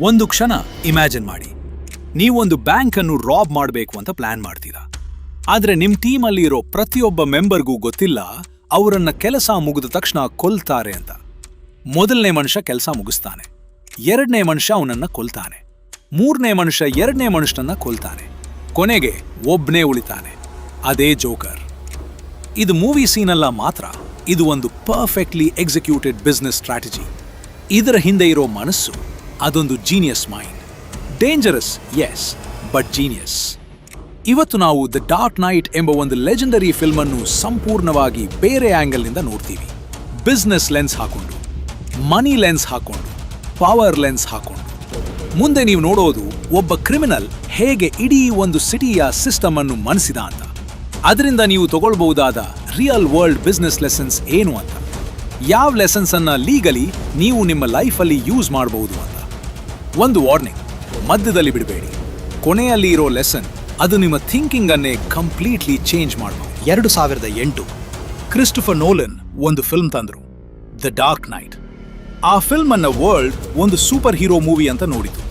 ಒಂದು ಕ್ಷಣ ಇಮ್ಯಾಜಿನ್ ಮಾಡಿ, ನೀವೊಂದು ಬ್ಯಾಂಕ್ ಅನ್ನು ರಾಬ್ ಮಾಡಬೇಕು ಅಂತ ಪ್ಲಾನ್ ಮಾಡ್ತೀರಾ. ಆದ್ರೆ ನಿಮ್ ಟೀಮಲ್ಲಿ ಇರೋ ಪ್ರತಿಯೊಬ್ಬ ಮೆಂಬರ್ಗೂ ಗೊತ್ತಿಲ್ಲ ಅವರನ್ನ ಕೆಲಸ ಮುಗಿದ ತಕ್ಷಣ ಕೊಲ್ತಾರೆ ಅಂತ. ಮೊದಲನೇ ಮನುಷ್ಯ ಕೆಲಸ ಮುಗಿಸ್ತಾನೆ, ಎರಡನೇ ಮನುಷ್ಯ ಅವನನ್ನ ಕೊಲ್ತಾನೆ, ಮೂರನೇ ಮನುಷ್ಯ ಎರಡನೇ ಮನುಷ್ಯನನ್ನ ಕೊಲ್ತಾನೆ, ಕೊನೆಗೆ ಒಬ್ನೇ ಉಳಿತಾನೆ. ಅದೇ ಜೋಕರ್. ಇದು ಮೂವಿ ಸೀನಲ್ಲ ಮಾತ್ರ, ಇದು ಒಂದು ಪರ್ಫೆಕ್ಟ್ಲಿ ಎಕ್ಸಿಕ್ಯೂಟೆಡ್ ಬಿಸ್ನೆಸ್ ಸ್ಟ್ರಾಟಜಿ. ಇದರ ಹಿಂದೆ ಇರೋ ಮನಸ್ಸು ಅದೊಂದು genius mind. Dangerous yes, but genius. ಇವತ್ತು ನಾವು ದ ಡಾರ್ಕ್ ನೈಟ್ ಎಂಬ ಒಂದು ಲೆಜೆಂಡರಿ ಫಿಲ್ಮ್ ಅನ್ನು ಸಂಪೂರ್ಣವಾಗಿ ಬೇರೆ ಆಂಗಲ್ನಿಂದ ನೋಡ್ತೀವಿ. ಬಿಸ್ನೆಸ್ ಲೆನ್ಸ್ ಹಾಕೊಂಡು, ಮನಿ ಲೆನ್ಸ್ ಹಾಕೊಂಡು, ಪವರ್ ಲೆನ್ಸ್ ಹಾಕೊಂಡು. ಮುಂದೆ ನೀವು ನೋಡೋದು ಒಬ್ಬ ಕ್ರಿಮಿನಲ್ ಹೇಗೆ ಇಡೀ ಒಂದು ಸಿಟಿಯ ಸಿಸ್ಟಮ್ ಅನ್ನು ಮನಸಿದ ಅಂತ. ಅದರಿಂದ ನೀವು ತಗೊಳ್ಬಹುದಾದ ರಿಯಲ್ ವರ್ಲ್ಡ್ ಬಿಸ್ನೆಸ್ ಲೆಸನ್ಸ್ ಏನು ಅಂತ, ಯಾವ ಲೆಸನ್ಸ್ ಅನ್ನ ಲೀಗಲಿ ನೀವು ನಿಮ್ಮ ಲೈಫಲ್ಲಿ ಯೂಸ್ ಮಾಡಬಹುದು ಅಂತ. ಒಂದು ವಾರ್ನಿಂಗ್, ಮಧ್ಯದಲ್ಲಿ ಬಿಡಬೇಡಿ. ಕೊನೆಯಲ್ಲಿ ಇರೋ ಲೆಸನ್ ಅದು ನಿಮ್ಮ ಥಿಂಕಿಂಗ್ ಅನ್ನೇ ಕಂಪ್ಲೀಟ್ಲಿ ಚೇಂಜ್ ಮಾಡಬಹುದು. 2008 ಕ್ರಿಸ್ಟೋಫರ್ ನೋಲನ್ ಒಂದು ಫಿಲ್ಮ್ ತಂದ್ರು, ದ ಡಾರ್ಕ್ ನೈಟ್. ಆ ಫಿಲ್ಮ್ ಅನ್ನ ವರ್ಲ್ಡ್ ಒಂದು ಸೂಪರ್ ಹೀರೋ ಮೂವಿ ಅಂತ ನೋಡಿತು.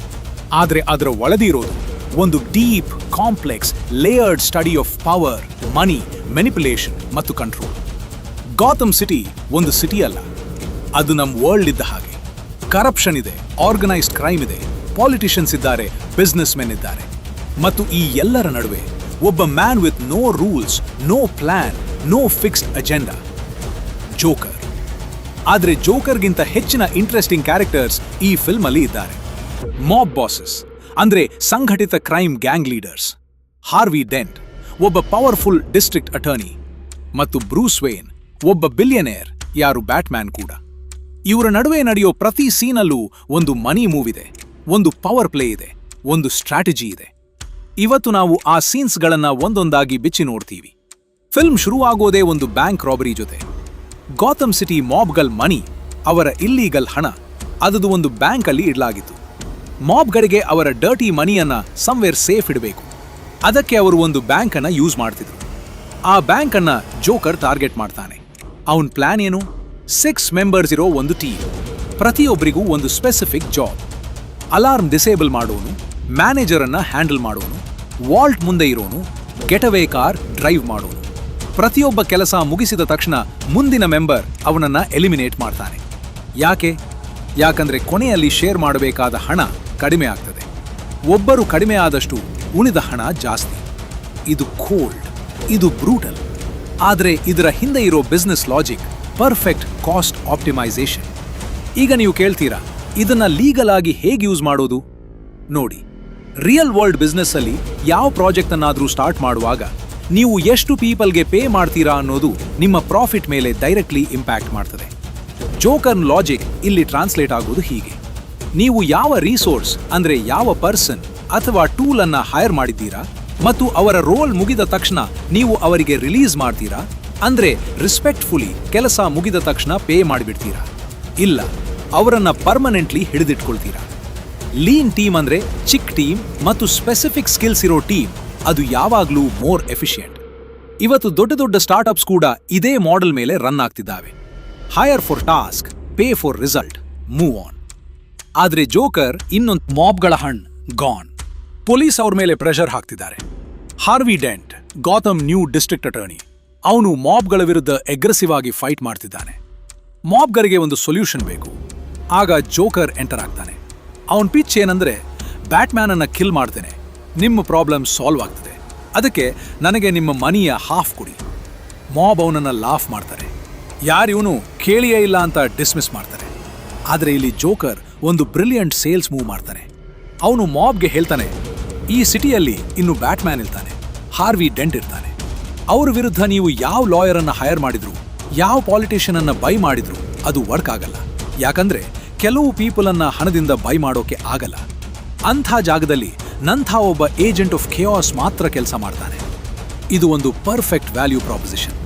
ಆದ್ರೆ ಅದರ ಒಳದಿರೋದು ಒಂದು deep, complex, layered study of power, money, manipulation ಮತ್ತು ಕಂಟ್ರೋಲ್. ಗಾಥಮ್ ಸಿಟಿ ಒಂದು ಸಿಟಿ ಅಲ್ಲ, ಅದು ನಮ್ಮ ವರ್ಲ್ಡ್ ಇದ್ದ ಹಾಗೆ. ಕರಪ್ಷನ್ ಇದೆ, ಆರ್ಗನೈಸ್ಡ್ ಕ್ರೈಮ್ ಇದೆ, ಪಾಲಿಟಿಷಿಯನ್ಸ್ ಇದ್ದಾರೆ, ಬಿಸ್ನೆಸ್ ಮೆನ್ ಇದ್ದಾರೆ. ಮತ್ತು ಈ ಎಲ್ಲರ ನಡುವೆ ಒಬ್ಬ man with no rules, no plan, no fixed agenda, joker. ಆದ್ರೆ ಜೋಕರ್ಗಿಂತ ಹೆಚ್ಚಿನ ಇಂಟ್ರೆಸ್ಟಿಂಗ್ ಕ್ಯಾರೆಕ್ಟರ್ಸ್ ಈ ಫಿಲ್ಮ್ ಅಲ್ಲಿ ಇದ್ದಾರೆ. ಮಾಬ್ ಬಾಸಸ್ ಅಂದ್ರೆ ಸಂಘಟಿತ crime gang leaders. Harvey Dent ಒಬ್ಬ ಪವರ್ಫುಲ್ ಡಿಸ್ಟ್ರಿಕ್ಟ್ ಅಟರ್ನಿ, ಮತ್ತು ಬ್ರೂಸ್ ವೇನ್ ಒಬ್ಬ ಬಿಲಿಯನೇರ್, ಯಾರು ಬ್ಯಾಟ್ಮ್ಯಾನ್ ಕೂಡ. ಇವರ ನಡುವೆ ನಡೆಯೋ ಪ್ರತಿ ಸೀನಲ್ಲೂ ಒಂದು ಮನಿ ಮೂವ್ ಇದೆ, ಒಂದು ಪವರ್ ಪ್ಲೇ ಇದೆ, ಒಂದು ಸ್ಟ್ರಾಟಜಿ ಇದೆ. ಇವತ್ತು ನಾವು ಆ ಸೀನ್ಸ್ಗಳನ್ನ ಒಂದೊಂದಾಗಿ ಬಿಚ್ಚಿ ನೋಡ್ತೀವಿ. ಫಿಲ್ಮ್ ಶುರುವಾಗೋದೇ ಒಂದು ಬ್ಯಾಂಕ್ ರಾಬರಿ ಜೊತೆ. ಗಾಥಮ್ ಸಿಟಿ ಮಾಬ್ಗಳ ಮನಿ, ಅವರ ಇಲ್ಲೀಗಲ್ ಹಣ, ಅದದು ಒಂದು ಬ್ಯಾಂಕ್ ಅಲ್ಲಿ ಇಡಲಾಗಿತ್ತು. ಮಾಬ್ಗಳಿಗೆ ಅವರ ಡರ್ಟಿ ಮನಿಯನ್ನ ಸಮ್ವೇರ್ ಸೇಫ್ ಇಡಬೇಕು. ಅದಕ್ಕೆ ಅವರು ಒಂದು ಬ್ಯಾಂಕ್ ಅನ್ನ ಯೂಸ್ ಮಾಡ್ತಿದ್ರು. ಆ ಬ್ಯಾಂಕ್ ಅನ್ನ ಜೋಕರ್ ಟಾರ್ಗೆಟ್ ಮಾಡ್ತಾನೆ. ಅವನ್ ಪ್ಲಾನ್ ಏನು? 6 ಮೆಂಬರ್ಸ್ ಇರೋ ಒಂದು ಟೀಮ್, ಪ್ರತಿಯೊಬ್ಬರಿಗೂ ಒಂದು ಸ್ಪೆಸಿಫಿಕ್ ಜಾಬ್. ಅಲಾರ್ಮ್ ಡಿಸೇಬಲ್ ಮಾಡೋನು, ಮ್ಯಾನೇಜರ್ ಅನ್ನ ಹ್ಯಾಂಡಲ್ ಮಾಡೋನು, ವಾಲ್ಟ್ ಮುಂದೆ ಇರೋನು, ಗೆಟವೇ ಕಾರ್ ಡ್ರೈವ್ ಮಾಡೋನು. ಪ್ರತಿಯೊಬ್ಬ ಕೆಲಸ ಮುಗಿಸಿದ ತಕ್ಷಣ ಮುಂದಿನ ಮೆಂಬರ್ ಅವನನ್ನ ಎಲಿಮಿನೇಟ್ ಮಾಡ್ತಾನೆ. ಯಾಕಂದ್ರೆ ಕೊನೆಯಲ್ಲಿ ಶೇರ್ ಮಾಡಬೇಕಾದ ಹಣ ಕಡಿಮೆ ಆಗ್ತದೆ. ಒಬ್ಬರು ಕಡಿಮೆ ಆದಷ್ಟು ಉಳಿದ ಹಣ ಜಾಸ್ತಿ. ಇದು ಕೋಲ್ಡ್, ಇದು ಬ್ರೂಟಲ್. ಆದ್ರೆ ಇದರ ಹಿಂದೆ ಇರೋ business logic perfect cost optimisation. ಈಗ ನೀವು ಕೇಳ್ತೀರಾ, ಇದನ್ನ ಲೀಗಲ್ ಆಗಿ ಹೇಗೆ ಯೂಸ್ ಮಾಡೋದು? ನೋಡಿ, ರಿಯಲ್ ವರ್ಲ್ಡ್ ಬಿಸ್ನೆಸ್ ಅಲ್ಲಿ ಯಾವ ಪ್ರಾಜೆಕ್ಟ್ ಅನ್ನಾದ್ರೂ ಸ್ಟಾರ್ಟ್ ಮಾಡುವಾಗ ನೀವು ಎಷ್ಟು ಪೀಪಲ್ಗೆ ಪೇ ಮಾಡ್ತೀರಾ ಅನ್ನೋದು ನಿಮ್ಮ ಪ್ರಾಫಿಟ್ ಮೇಲೆ ಡೈರೆಕ್ಟ್ಲಿ ಇಂಪ್ಯಾಕ್ಟ್ ಮಾಡ್ತದೆ. ಜೋಕರ್ನ್ ಲಾಜಿಕ್ ಇಲ್ಲಿ ಟ್ರಾನ್ಸ್ಲೇಟ್ ಆಗೋದು ಹೀಗೆ: ನೀವು ಯಾವ ರಿಸೋರ್ಸ್ ಅಂದ್ರೆ ಯಾವ ಪರ್ಸನ್ ಅಥವಾ ಟೂಲ್ ಅನ್ನ ಹೈರ್ ಮಾಡಿದ್ದೀರಾ ಮತ್ತು ಅವರ ರೋಲ್ ಮುಗಿದ ತಕ್ಷಣ ನೀವು ಅವರಿಗೆ ರಿಲೀಸ್ ಮಾಡ್ತೀರಾ, ಅಂದ್ರೆ ರೆಸ್ಪೆಕ್ಟ್ಫುಲಿ ಕೆಲಸ ಮುಗಿದ ತಕ್ಷಣ ಪೇ ಮಾಡಿಬಿಡ್ತೀರಾ, ಇಲ್ಲ ಅವರನ್ನ ಪರ್ಮನೆಂಟ್ಲಿ ಹಿಡಿದಿಟ್ಕೊಳ್ತೀರಾ. ಲೀನ್ ಟೀಮ್ ಅಂದ್ರೆ ಚಿಕ್ ಟೀಮ್ ಮತ್ತು ಸ್ಪೆಸಿಫಿಕ್ ಸ್ಕಿಲ್ಸ್ ಇರೋ ಟೀಮ್, ಅದು ಯಾವಾಗ್ಲೂ ಮೋರ್ ಎಫಿಷಿಯಂಟ್. ಇವತ್ತು ದೊಡ್ಡ ದೊಡ್ಡ ಸ್ಟಾರ್ಟ್ಅಪ್ಸ್ ಕೂಡ ಇದೇ ಮಾಡೆಲ್ ಮೇಲೆ ರನ್ ಆಗ್ತಿದ್ದಾವೆ. Hire for task, pay for result, move on. ಆದ್ರೆ ಜೋಕರ್ ಇನ್ನೊಂದು ಮಾಬ್ಗಳ ಹಣ್ ಗಾನ್. ಪೊಲೀಸ್ ಅವ್ರ ಮೇಲೆ ಪ್ರೆಷರ್ ಹಾಕ್ತಿದ್ದಾರೆ. Harvey Dent, Gotham new district attorney, ಅವನು ಮಾಬ್ಗಳ ವಿರುದ್ಧ ಅಗ್ರೆಸಿವ್ ಆಗಿ ಫೈಟ್ ಮಾಡ್ತಿದ್ದಾನೆ. ಮಾಬ್ಗಳಿಗೆ ಒಂದು ಸೊಲ್ಯೂಷನ್ ಬೇಕು. ಆಗ ಜೋಕರ್ ಎಂಟರ್ ಆಗ್ತಾನೆ. ಅವನ್ ಪಿಚ್ ಏನಂದ್ರೆ, ಬ್ಯಾಟ್ಮ್ಯಾನ್ ಅನ್ನ ಕಿಲ್ ಮಾಡ್ತೇನೆ, ನಿಮ್ಮ ಪ್ರಾಬ್ಲಮ್ ಸಾಲ್ವ್ ಆಗ್ತದೆ, ಅದಕ್ಕೆ ನನಗೆ ನಿಮ್ಮ ಮನಿಯ ಹಾಫ್ ಕೊಡಿ. ಮಾಬ್ ಅವನನ್ನ ಲಾಫ್ ಮಾಡ್ತಾರೆ. ಯಾರಿವನು ಕೇಳಿಯೇ ಇಲ್ಲ ಅಂತ ಡಿಸ್ಮಿಸ್ ಮಾಡ್ತಾರೆ. ಆದ್ರೆ ಇಲ್ಲಿ ಜೋಕರ್ ಒಂದು ಬ್ರಿಲಿಯಂಟ್ ಸೇಲ್ಸ್ ಮೂವ್ ಮಾಡ್ತಾನೆ. ಅವನು ಮಾಬ್ಗೆ ಹೇಳ್ತಾನೆ, ಈ ಸಿಟಿಯಲ್ಲಿ ಇನ್ನು ಬ್ಯಾಟ್ಮ್ಯಾನ್ ಇರ್ತಾನೆ, ಹಾರ್ವಿ ಡೆಂಟ್ ಇರ್ತಾನೆ. ಅವ್ರ ವಿರುದ್ಧ ನೀವು ಯಾವ ಲಾಯರ್ ಅನ್ನ ಹೈರ್ ಮಾಡಿದ್ರು, ಯಾವ ಪಾಲಿಟಿಷಿಯನ್ ಅನ್ನ ಬೈ ಮಾಡಿದ್ರು ಅದು ವರ್ಕ್ ಆಗಲ್ಲ. ಯಾಕಂದ್ರೆ ಕೆಲವು ಪೀಪಲ್ ಅನ್ನ ಹಣದಿಂದ ಬೈ ಮಾಡೋಕೆ ಆಗಲ್ಲ. ಅಂಥ ಜಾಗದಲ್ಲಿ ನಂಥ ಒಬ್ಬ ಏಜೆಂಟ್ ಆಫ್ ಖೇಯಾಸ್ ಮಾತ್ರ ಕೆಲಸ ಮಾಡ್ತಾನೆ. ಇದು ಒಂದು ಪರ್ಫೆಕ್ಟ್ ವ್ಯಾಲ್ಯೂ ಪ್ರಾಪೊಸಿಷನ್.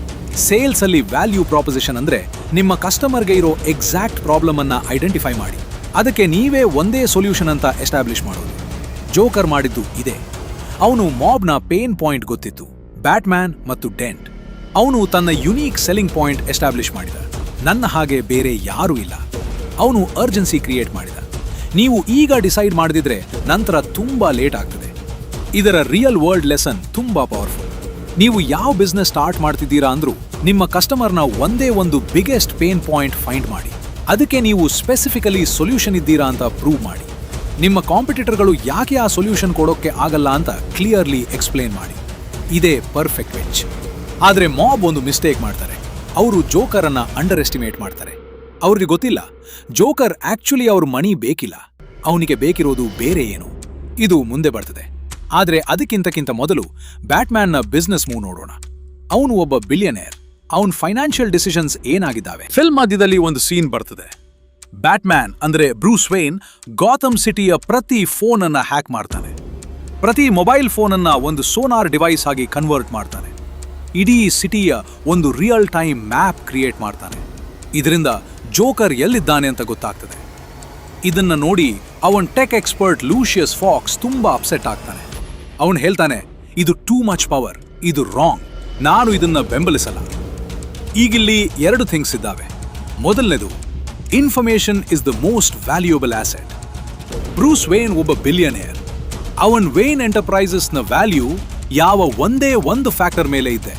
ಸೇಲ್ಸ್ ಅಲ್ಲಿ ವ್ಯಾಲ್ಯೂ ಪ್ರಾಪೊಸಿಷನ್ ಅಂದ್ರೆ ನಿಮ್ಮ ಕಸ್ಟಮರ್ಗೆ ಇರೋ ಎಕ್ಸಾಕ್ಟ್ ಪ್ರಾಬ್ಲಮ್ ಅನ್ನ ಐಡೆಂಟಿಫೈ ಮಾಡಿ ಅದಕ್ಕೆ ನೀವೇ ಒಂದೇ ಸೊಲ್ಯೂಷನ್ ಅಂತ ಎಸ್ಟಾಬ್ಲಿಷ್ ಮಾಡೋದು. ಜೋಕರ್ ಮಾಡಿದ್ದು ಇದೆ. ಅವನು ಮಾಬ್ನ ಪೇನ್ ಪಾಯಿಂಟ್ ಗೊತ್ತಿತ್ತು, ಬ್ಯಾಟ್ಮ್ಯಾನ್ ಮತ್ತು ಡೆಂಟ್. ಅವನು ತನ್ನ ಯುನೀಕ್ ಸೆಲ್ಲಿಂಗ್ ಪಾಯಿಂಟ್ ಎಸ್ಟಾಬ್ಲಿಷ್ ಮಾಡಿದ, ನನ್ನ ಹಾಗೆ ಬೇರೆ ಯಾರೂ ಇಲ್ಲ. ಅವನು ಅರ್ಜೆನ್ಸಿ ಕ್ರಿಯೇಟ್ ಮಾಡಿದ. ನೀವು ಈಗ ಡಿಸೈಡ್ ಮಾಡದಿದ್ರೆ ನಂತರ ತುಂಬಾ ಲೇಟ್ ಆಗ್ತದೆ. ಇದರ ರಿಯಲ್ ವರ್ಲ್ಡ್ ಲೆಸನ್ ತುಂಬಾ ಪವರ್ಫುಲ್. ನೀವು ಯಾವ ಬಿಸ್ನೆಸ್ ಸ್ಟಾರ್ಟ್ ಮಾಡ್ತಿದ್ದೀರಾ ಅಂದ್ರೂ ನಿಮ್ಮ ಕಸ್ಟಮರ್ನ ಒಂದೇ ಒಂದು ಬಿಗ್ಗೆಸ್ಟ್ ಪೇನ್ ಪಾಯಿಂಟ್ ಫೈಂಡ್ ಮಾಡಿ. ಅದಕ್ಕೆ ನೀವು ಸ್ಪೆಸಿಫಿಕಲಿ ಸೊಲ್ಯೂಷನ್ ಇದ್ದೀರಾ ಅಂತ ಪ್ರೂವ್ ಮಾಡಿ. ನಿಮ್ಮ ಕಾಂಪಿಟೇಟರ್ಗಳು ಯಾಕೆ ಆ ಸೊಲ್ಯೂಷನ್ ಕೊಡೋಕೆ ಆಗಲ್ಲ ಅಂತ ಕ್ಲಿಯರ್ಲಿ ಎಕ್ಸ್ಪ್ಲೇನ್ ಮಾಡಿ. ಇದೇ ಪರ್ಫೆಕ್ಟ್ ವೆಂಚ್. ಆದ್ರೆ ಮಾಬ್ ಒಂದು ಮಿಸ್ಟೇಕ್ ಮಾಡ್ತಾರೆ. ಅವರು ಜೋಕರ್ ಅನ್ನ ಅಂಡರ್ ಎಸ್ಟಿಮೇಟ್ ಮಾಡ್ತಾರೆ. ಅವ್ರಿಗೆ ಗೊತ್ತಿಲ್ಲ, ಜೋಕರ್ ಆಕ್ಚುಲಿ ಅವ್ರ ಮನಿ ಬೇಕಿಲ್ಲ, ಅವನಿಗೆ ಬೇಕಿರೋದು ಬೇರೆ ಏನು. ಇದು ಮುಂದೆ ಬರ್ತದೆ. ಆದ್ರೆ ಅದಕ್ಕಿಂತಕ್ಕಿಂತ ಮೊದಲು ಬ್ಯಾಟ್ಮ್ಯಾನ್ನ ಬಿಸ್ನೆಸ್ ಮೂವ್ ನೋಡೋಣ. ಅವನು ಒಬ್ಬ ಬಿಲಿಯನೇರ್. ಅವನ್ ಫೈನಾನ್ಷಿಯಲ್ ಡಿಸಿಷನ್ಸ್ ಏನಾಗಿದ್ದಾವೆ. ಫಿಲ್ಮ್ ಮಧ್ಯದಲ್ಲಿ ಒಂದು ಸೀನ್ ಬರ್ತದೆ. ಬ್ಯಾಟ್ಮ್ಯಾನ್ ಅಂದ್ರೆ ಬ್ರೂಸ್ ವೇನ್ ಗಾಥಮ್ ಸಿಟಿಯ ಪ್ರತಿ ಫೋನ್ ಅನ್ನ ಹ್ಯಾಕ್ ಮಾಡ್ತಾನೆ. ಪ್ರತಿ ಮೊಬೈಲ್ ಫೋನ್ ಅನ್ನ ಒಂದು ಸೋನಾರ್ ಡಿವೈಸ್ ಆಗಿ ಕನ್ವರ್ಟ್ ಮಾಡ್ತಾನೆ. ಇಡೀ ಸಿಟಿಯ ಒಂದು ರಿಯಲ್ ಟೈಮ್ ಮ್ಯಾಪ್ ಕ್ರಿಯೇಟ್ ಮಾಡ್ತಾನೆ. ಇದರಿಂದ ಜೋಕರ್ ಎಲ್ಲಿದ್ದಾನೆ ಅಂತ ಗೊತ್ತಾಗ್ತದೆ. ಇದನ್ನ ನೋಡಿ ಅವನ್ ಟೆಕ್ ಎಕ್ಸ್ಪರ್ಟ್ ಲೂಷಿಯಸ್ ಫಾಕ್ಸ್ ತುಂಬಾ ಅಪ್ಸೆಟ್ ಆಗ್ತಾನೆ. ಅವನು ಹೇಳ್ತಾನೆ, ಇದು ಟೂ ಮಚ್ ಪವರ್, ಇದು ರಾಂಗ್, ನಾನು ಇದನ್ನ ಬೆಂಬಲಿಸಲ್ಲ. ಈಗಿಲ್ಲಿ ಎರಡು ಥಿಂಗ್ಸ್ ಇದ್ದಾವೆ. ಮೊದಲನೇದು, information is the most valuable asset. Bruce Wayne ಒಬ್ಬ ಬಿಲಿಯನೇರ್. ಅವನ್ ವೇನ್ ಎಂಟರ್ಪ್ರೈಸಸ್ನ ವ್ಯಾಲ್ಯೂ ಯಾವ ಒಂದೇ ಒಂದು ಫ್ಯಾಕ್ಟರ್ ಮೇಲೆ ಇದೆ,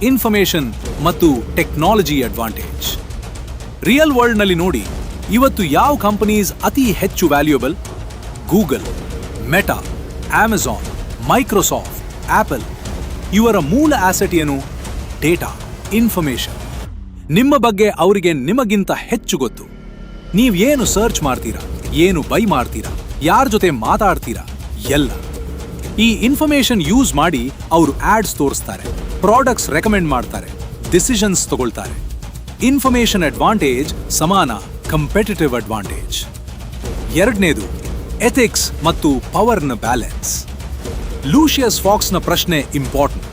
ಇನ್ಫಾರ್ಮೇಶನ್ ಮತ್ತು ಟೆಕ್ನಾಲಜಿ ಅಡ್ವಾಂಟೇಜ್. ರಿಯಲ್ ವರ್ಲ್ಡ್ನಲ್ಲಿ ನೋಡಿ, ಇವತ್ತು ಯಾವ ಕಂಪನೀಸ್ ಅತಿ ಹೆಚ್ಚು valuable? Google, meta, Amazon, Microsoft, apple. ಇವರ ಮೂಲ ಆಸೆಟ್ ಏನು? Data, information. ನಿಮ್ಮ ಬಗ್ಗೆ ಅವರಿಗೆ ನಿಮಗಿಂತ ಹೆಚ್ಚು ಗೊತ್ತು. ನೀವು ಏನು ಸರ್ಚ್ ಮಾಡ್ತೀರಾ, ಏನು ಬೈ ಮಾಡ್ತೀರಾ, ಯಾರ ಜೊತೆ ಮಾತಾಡ್ತೀರಾ, ಎಲ್ಲ. ಈ ಇನ್ಫಾರ್ಮೇಶನ್ ಯೂಸ್ ಮಾಡಿ ಅವರು ಆಡ್ಸ್ ತೋರಿಸ್ತಾರೆ, ಪ್ರಾಡಕ್ಟ್ಸ್ ರೆಕಮೆಂಡ್ ಮಾಡ್ತಾರೆ, ಡಿಸಿಷನ್ಸ್ ತಗೊಳ್ತಾರೆ. ಇನ್ಫಾರ್ಮೇಶನ್ ಅಡ್ವಾಂಟೇಜ್ ಸಮಾನ ಕಂಪೆಟಿಟಿವ್ ಅಡ್ವಾಂಟೇಜ್. ಎರಡನೇದು, ಎಥಿಕ್ಸ್ ಮತ್ತು ಪವರ್ನ ಬ್ಯಾಲೆನ್ಸ್. ಲೂಷಿಯಸ್ ಫಾಕ್ಸ್ನ ಪ್ರಶ್ನೆ ಇಂಪಾರ್ಟೆಂಟ್.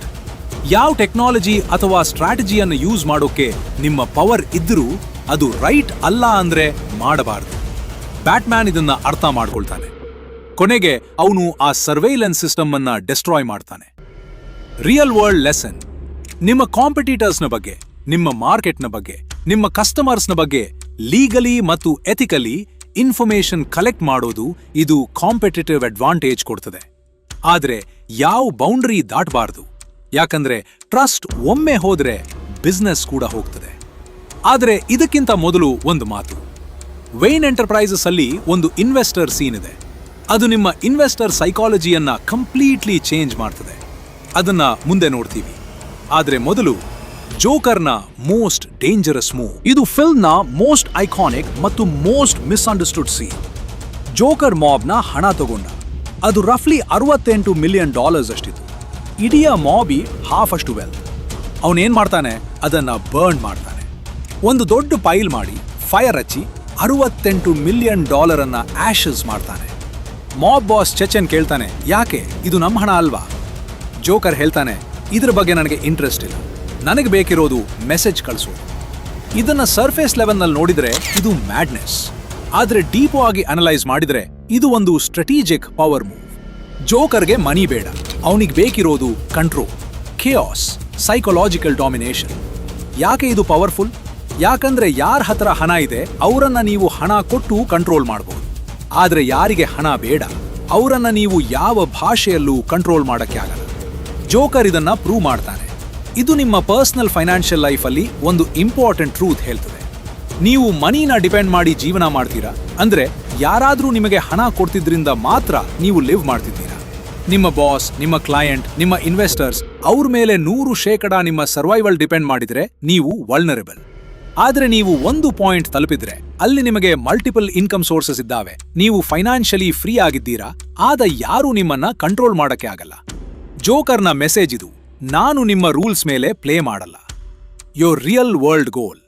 ಯಾವ ಟೆಕ್ನಾಲಜಿ ಅಥವಾ ಸ್ಟ್ರಾಟಜಿಯನ್ನು ಯೂಸ್ ಮಾಡೋಕೆ ನಿಮ್ಮ ಪವರ್ ಇದ್ದರೂ ಅದು ರೈಟ್ ಅಲ್ಲ ಅಂದ್ರೆ ಮಾಡಬಾರದು. ಬ್ಯಾಟ್ಮ್ಯಾನ್ ಇದನ್ನ ಅರ್ಥ ಮಾಡ್ಕೊಳ್ತಾನೆ. ಕೊನೆಗೆ ಅವನು ಆ ಸರ್ವೇಲೆನ್ಸ್ ಸಿಸ್ಟಮ್ ಅನ್ನ ಡಿಸ್ಟ್ರಾಯ್ ಮಾಡ್ತಾನೆ. ರಿಯಲ್ ವರ್ಲ್ಡ್ ಲೆಸನ್: ನಿಮ್ಮ ಕಾಂಪಿಟೀಟರ್ಸ್ನ ಬಗ್ಗೆ, ನಿಮ್ಮ ಮಾರ್ಕೆಟ್ನ ಬಗ್ಗೆ, ನಿಮ್ಮ ಕಸ್ಟಮರ್ಸ್ನ ಬಗ್ಗೆ ಲೀಗಲಿ ಮತ್ತು ಎಥಿಕಲಿ ಇನ್ಫಾರ್ಮೇಶನ್ ಕಲೆಕ್ಟ್ ಮಾಡೋದು ಇದು ಕಾಂಪಿಟೇಟಿವ್ ಅಡ್ವಾಂಟೇಜ್ ಕೊಡ್ತದೆ. ಆದ್ರೆ ಯಾವ ಬೌಂಡರಿ ದಾಟಬಾರದು. ಯಾಕಂದ್ರೆ ಟ್ರಸ್ಟ್ ಒಮ್ಮೆ ಹೋದ್ರೆ ಬಿಸ್ನೆಸ್ ಕೂಡ ಹೋಗ್ತದೆ. ಆದ್ರೆ ಇದಕ್ಕಿಂತ ಮೊದಲು ಒಂದು ಮಾತು. ವೇನ್ ಎಂಟರ್ಪ್ರೈಸಸ್ ಅಲ್ಲಿ ಒಂದು ಇನ್ವೆಸ್ಟರ್ ಸೀನ್ ಇದೆ. ಅದು ನಿಮ್ಮ ಇನ್ವೆಸ್ಟರ್ ಸೈಕಾಲಜಿಯನ್ನ ಕಂಪ್ಲೀಟ್ಲಿ ಚೇಂಜ್ ಮಾಡ್ತದೆ. ಅದನ್ನ ಮುಂದೆ ನೋಡ್ತೀವಿ. ಆದ್ರೆ ಮೊದಲು ಜೋಕರ್ನ ಮೋಸ್ಟ್ ಡೇಂಜರಸ್ ಮೂವ್. ಇದು ಫಿಲ್ಮ್ನ ಮೋಸ್ಟ್ ಐಕಾನಿಕ್ ಮತ್ತು ಮೋಸ್ಟ್ ಮಿಸ್ಅಂಡರ್ಸ್ಟುಡ್ ಸೀನ್. ಜೋಕರ್ ಮಾಬ್ನ ಹಣ ತಗೊಂಡ. ಅದು ರಫ್ಲಿ $68 ಮಿಲಿಯನ್ ಅಷ್ಟಿತ್ತು. ಇಡೀ ಮಾಬಿ ಹಾಫ್ ಅಷ್ಟು ವೆಲ್ತ್. ಅವನೇನ್ ಮಾಡ್ತಾನೆ, ಅದನ್ನ ಬರ್ನ್ ಮಾಡ್ತಾನೆ. ಒಂದು ದೊಡ್ಡ ಪೈಲ್ ಮಾಡಿ ಫೈರ್ ಹಚ್ಚಿ $68 ಮಿಲಿಯನ್ ಅನ್ನ ಆಶಸ್ ಮಾಡ್ತಾನೆ. ಮಾಬ್ ಬಾಸ್ ಚೆಚನ್ ಕೇಳ್ತಾನೆ, ಯಾಕೆ, ಇದು ನಮ್ಮ ಹಣ ಅಲ್ವಾ? ಜೋಕರ್ ಹೇಳ್ತಾನೆ, ಇದ್ರ ಬಗ್ಗೆ ನನಗೆ ಇಂಟ್ರೆಸ್ಟ್ ಇಲ್ಲ, ನನಗೆ ಬೇಕಿರೋದು ಮೆಸೇಜ್ ಕಳಿಸೋದು. ಇದನ್ನ ಸರ್ಫೇಸ್ ಲೆವೆಲ್ನಲ್ಲಿ ನೋಡಿದ್ರೆ ಇದು ಮ್ಯಾಡ್ನೆಸ್. ಆದ್ರೆ ಡೀಪ್ ಆಗಿ ಅನಲೈಸ್ ಮಾಡಿದ್ರೆ ಇದು ಒಂದು ಸ್ಟ್ರಾಟಜಿಕ್ ಪವರ್ ಮೂವ್. ಜೋಕರ್ಗೆ ಮನಿ ಬೇಡ, ಅವನಿಗೆ ಬೇಕಿರೋದು ಕಂಟ್ರೋಲ್, ಖೇಯಾಸ್, ಸೈಕಾಲಜಿಕಲ್ ಡಾಮಿನೇಷನ್. ಯಾಕೆ ಇದು ಪವರ್ಫುಲ್? ಯಾಕಂದ್ರೆ ಯಾರ ಹತ್ರ ಹಣ ಇದೆ ಅವರನ್ನ ನೀವು ಹಣ ಕೊಟ್ಟು ಕಂಟ್ರೋಲ್ ಮಾಡಬಹುದು. ಆದ್ರೆ ಯಾರಿಗೆ ಹಣ ಬೇಡ ಅವರನ್ನ ನೀವು ಯಾವ ಭಾಷೆಯಲ್ಲೂ ಕಂಟ್ರೋಲ್ ಮಾಡಕ್ಕೆ ಆಗಲ್ಲ. ಜೋಕರ್ ಇದನ್ನ ಪ್ರೂವ್ ಮಾಡ್ತಾನೆ. ಇದು ನಿಮ್ಮ ಪರ್ಸನಲ್ ಫೈನಾನ್ಷಿಯಲ್ ಲೈಫಲ್ಲಿ ಒಂದು ಇಂಪಾರ್ಟೆಂಟ್ ಟ್ರೂತ್ ಹೇಳ್ತದೆ. ನೀವು ಮನಿನ ಡಿಪೆಂಡ್ ಮಾಡಿ ಜೀವನ ಮಾಡ್ತೀರಾ ಅಂದ್ರೆ ಯಾರಾದ್ರೂ ನಿಮಗೆ ಹಣ ಕೊಡ್ತಿದ್ರಿಂದ ಮಾತ್ರ ನೀವು ಲಿವ್ ಮಾಡ್ತಿದ್ದೀರಾ. ನಿಮ್ಮ ಬಾಸ್, ನಿಮ್ಮ ಕ್ಲೈಯಂಟ್, ನಿಮ್ಮ ಇನ್ವೆಸ್ಟರ್ಸ್ ಅವ್ರ ಮೇಲೆ 100% ನಿಮ್ಮ ಸರ್ವೈವಲ್ ಡಿಪೆಂಡ್ ಮಾಡಿದ್ರೆ ನೀವು ವಲ್ನರಬಲ್. ಆದ್ರೆ ನೀವು ಒಂದು ಪಾಯಿಂಟ್ ತಲುಪಿದ್ರೆ ಅಲ್ಲಿ ನಿಮಗೆ ಮಲ್ಟಿಪಲ್ ಇನ್ಕಮ್ ಸೋರ್ಸಸ್ ಇದ್ದಾವೆ, ನೀವು ಫೈನಾನ್ಷಿಯಲಿ ಫ್ರೀ ಆಗಿದ್ದೀರಾ, ಆದ ಯಾರೂ ನಿಮ್ಮನ್ನ ಕಂಟ್ರೋಲ್ ಮಾಡಕ್ಕೆ ಆಗಲ್ಲ. ಜೋಕರ್ನ ಮೆಸೇಜ್ ಇದು: ನಾನು ನಿಮ್ಮ ರೂಲ್ಸ್ ಮೇಲೆ ಪ್ಲೇ ಮಾಡಲ್ಲ. ಯೋರ್ ರಿಯಲ್ ವರ್ಲ್ಡ್ ಗೋಲ್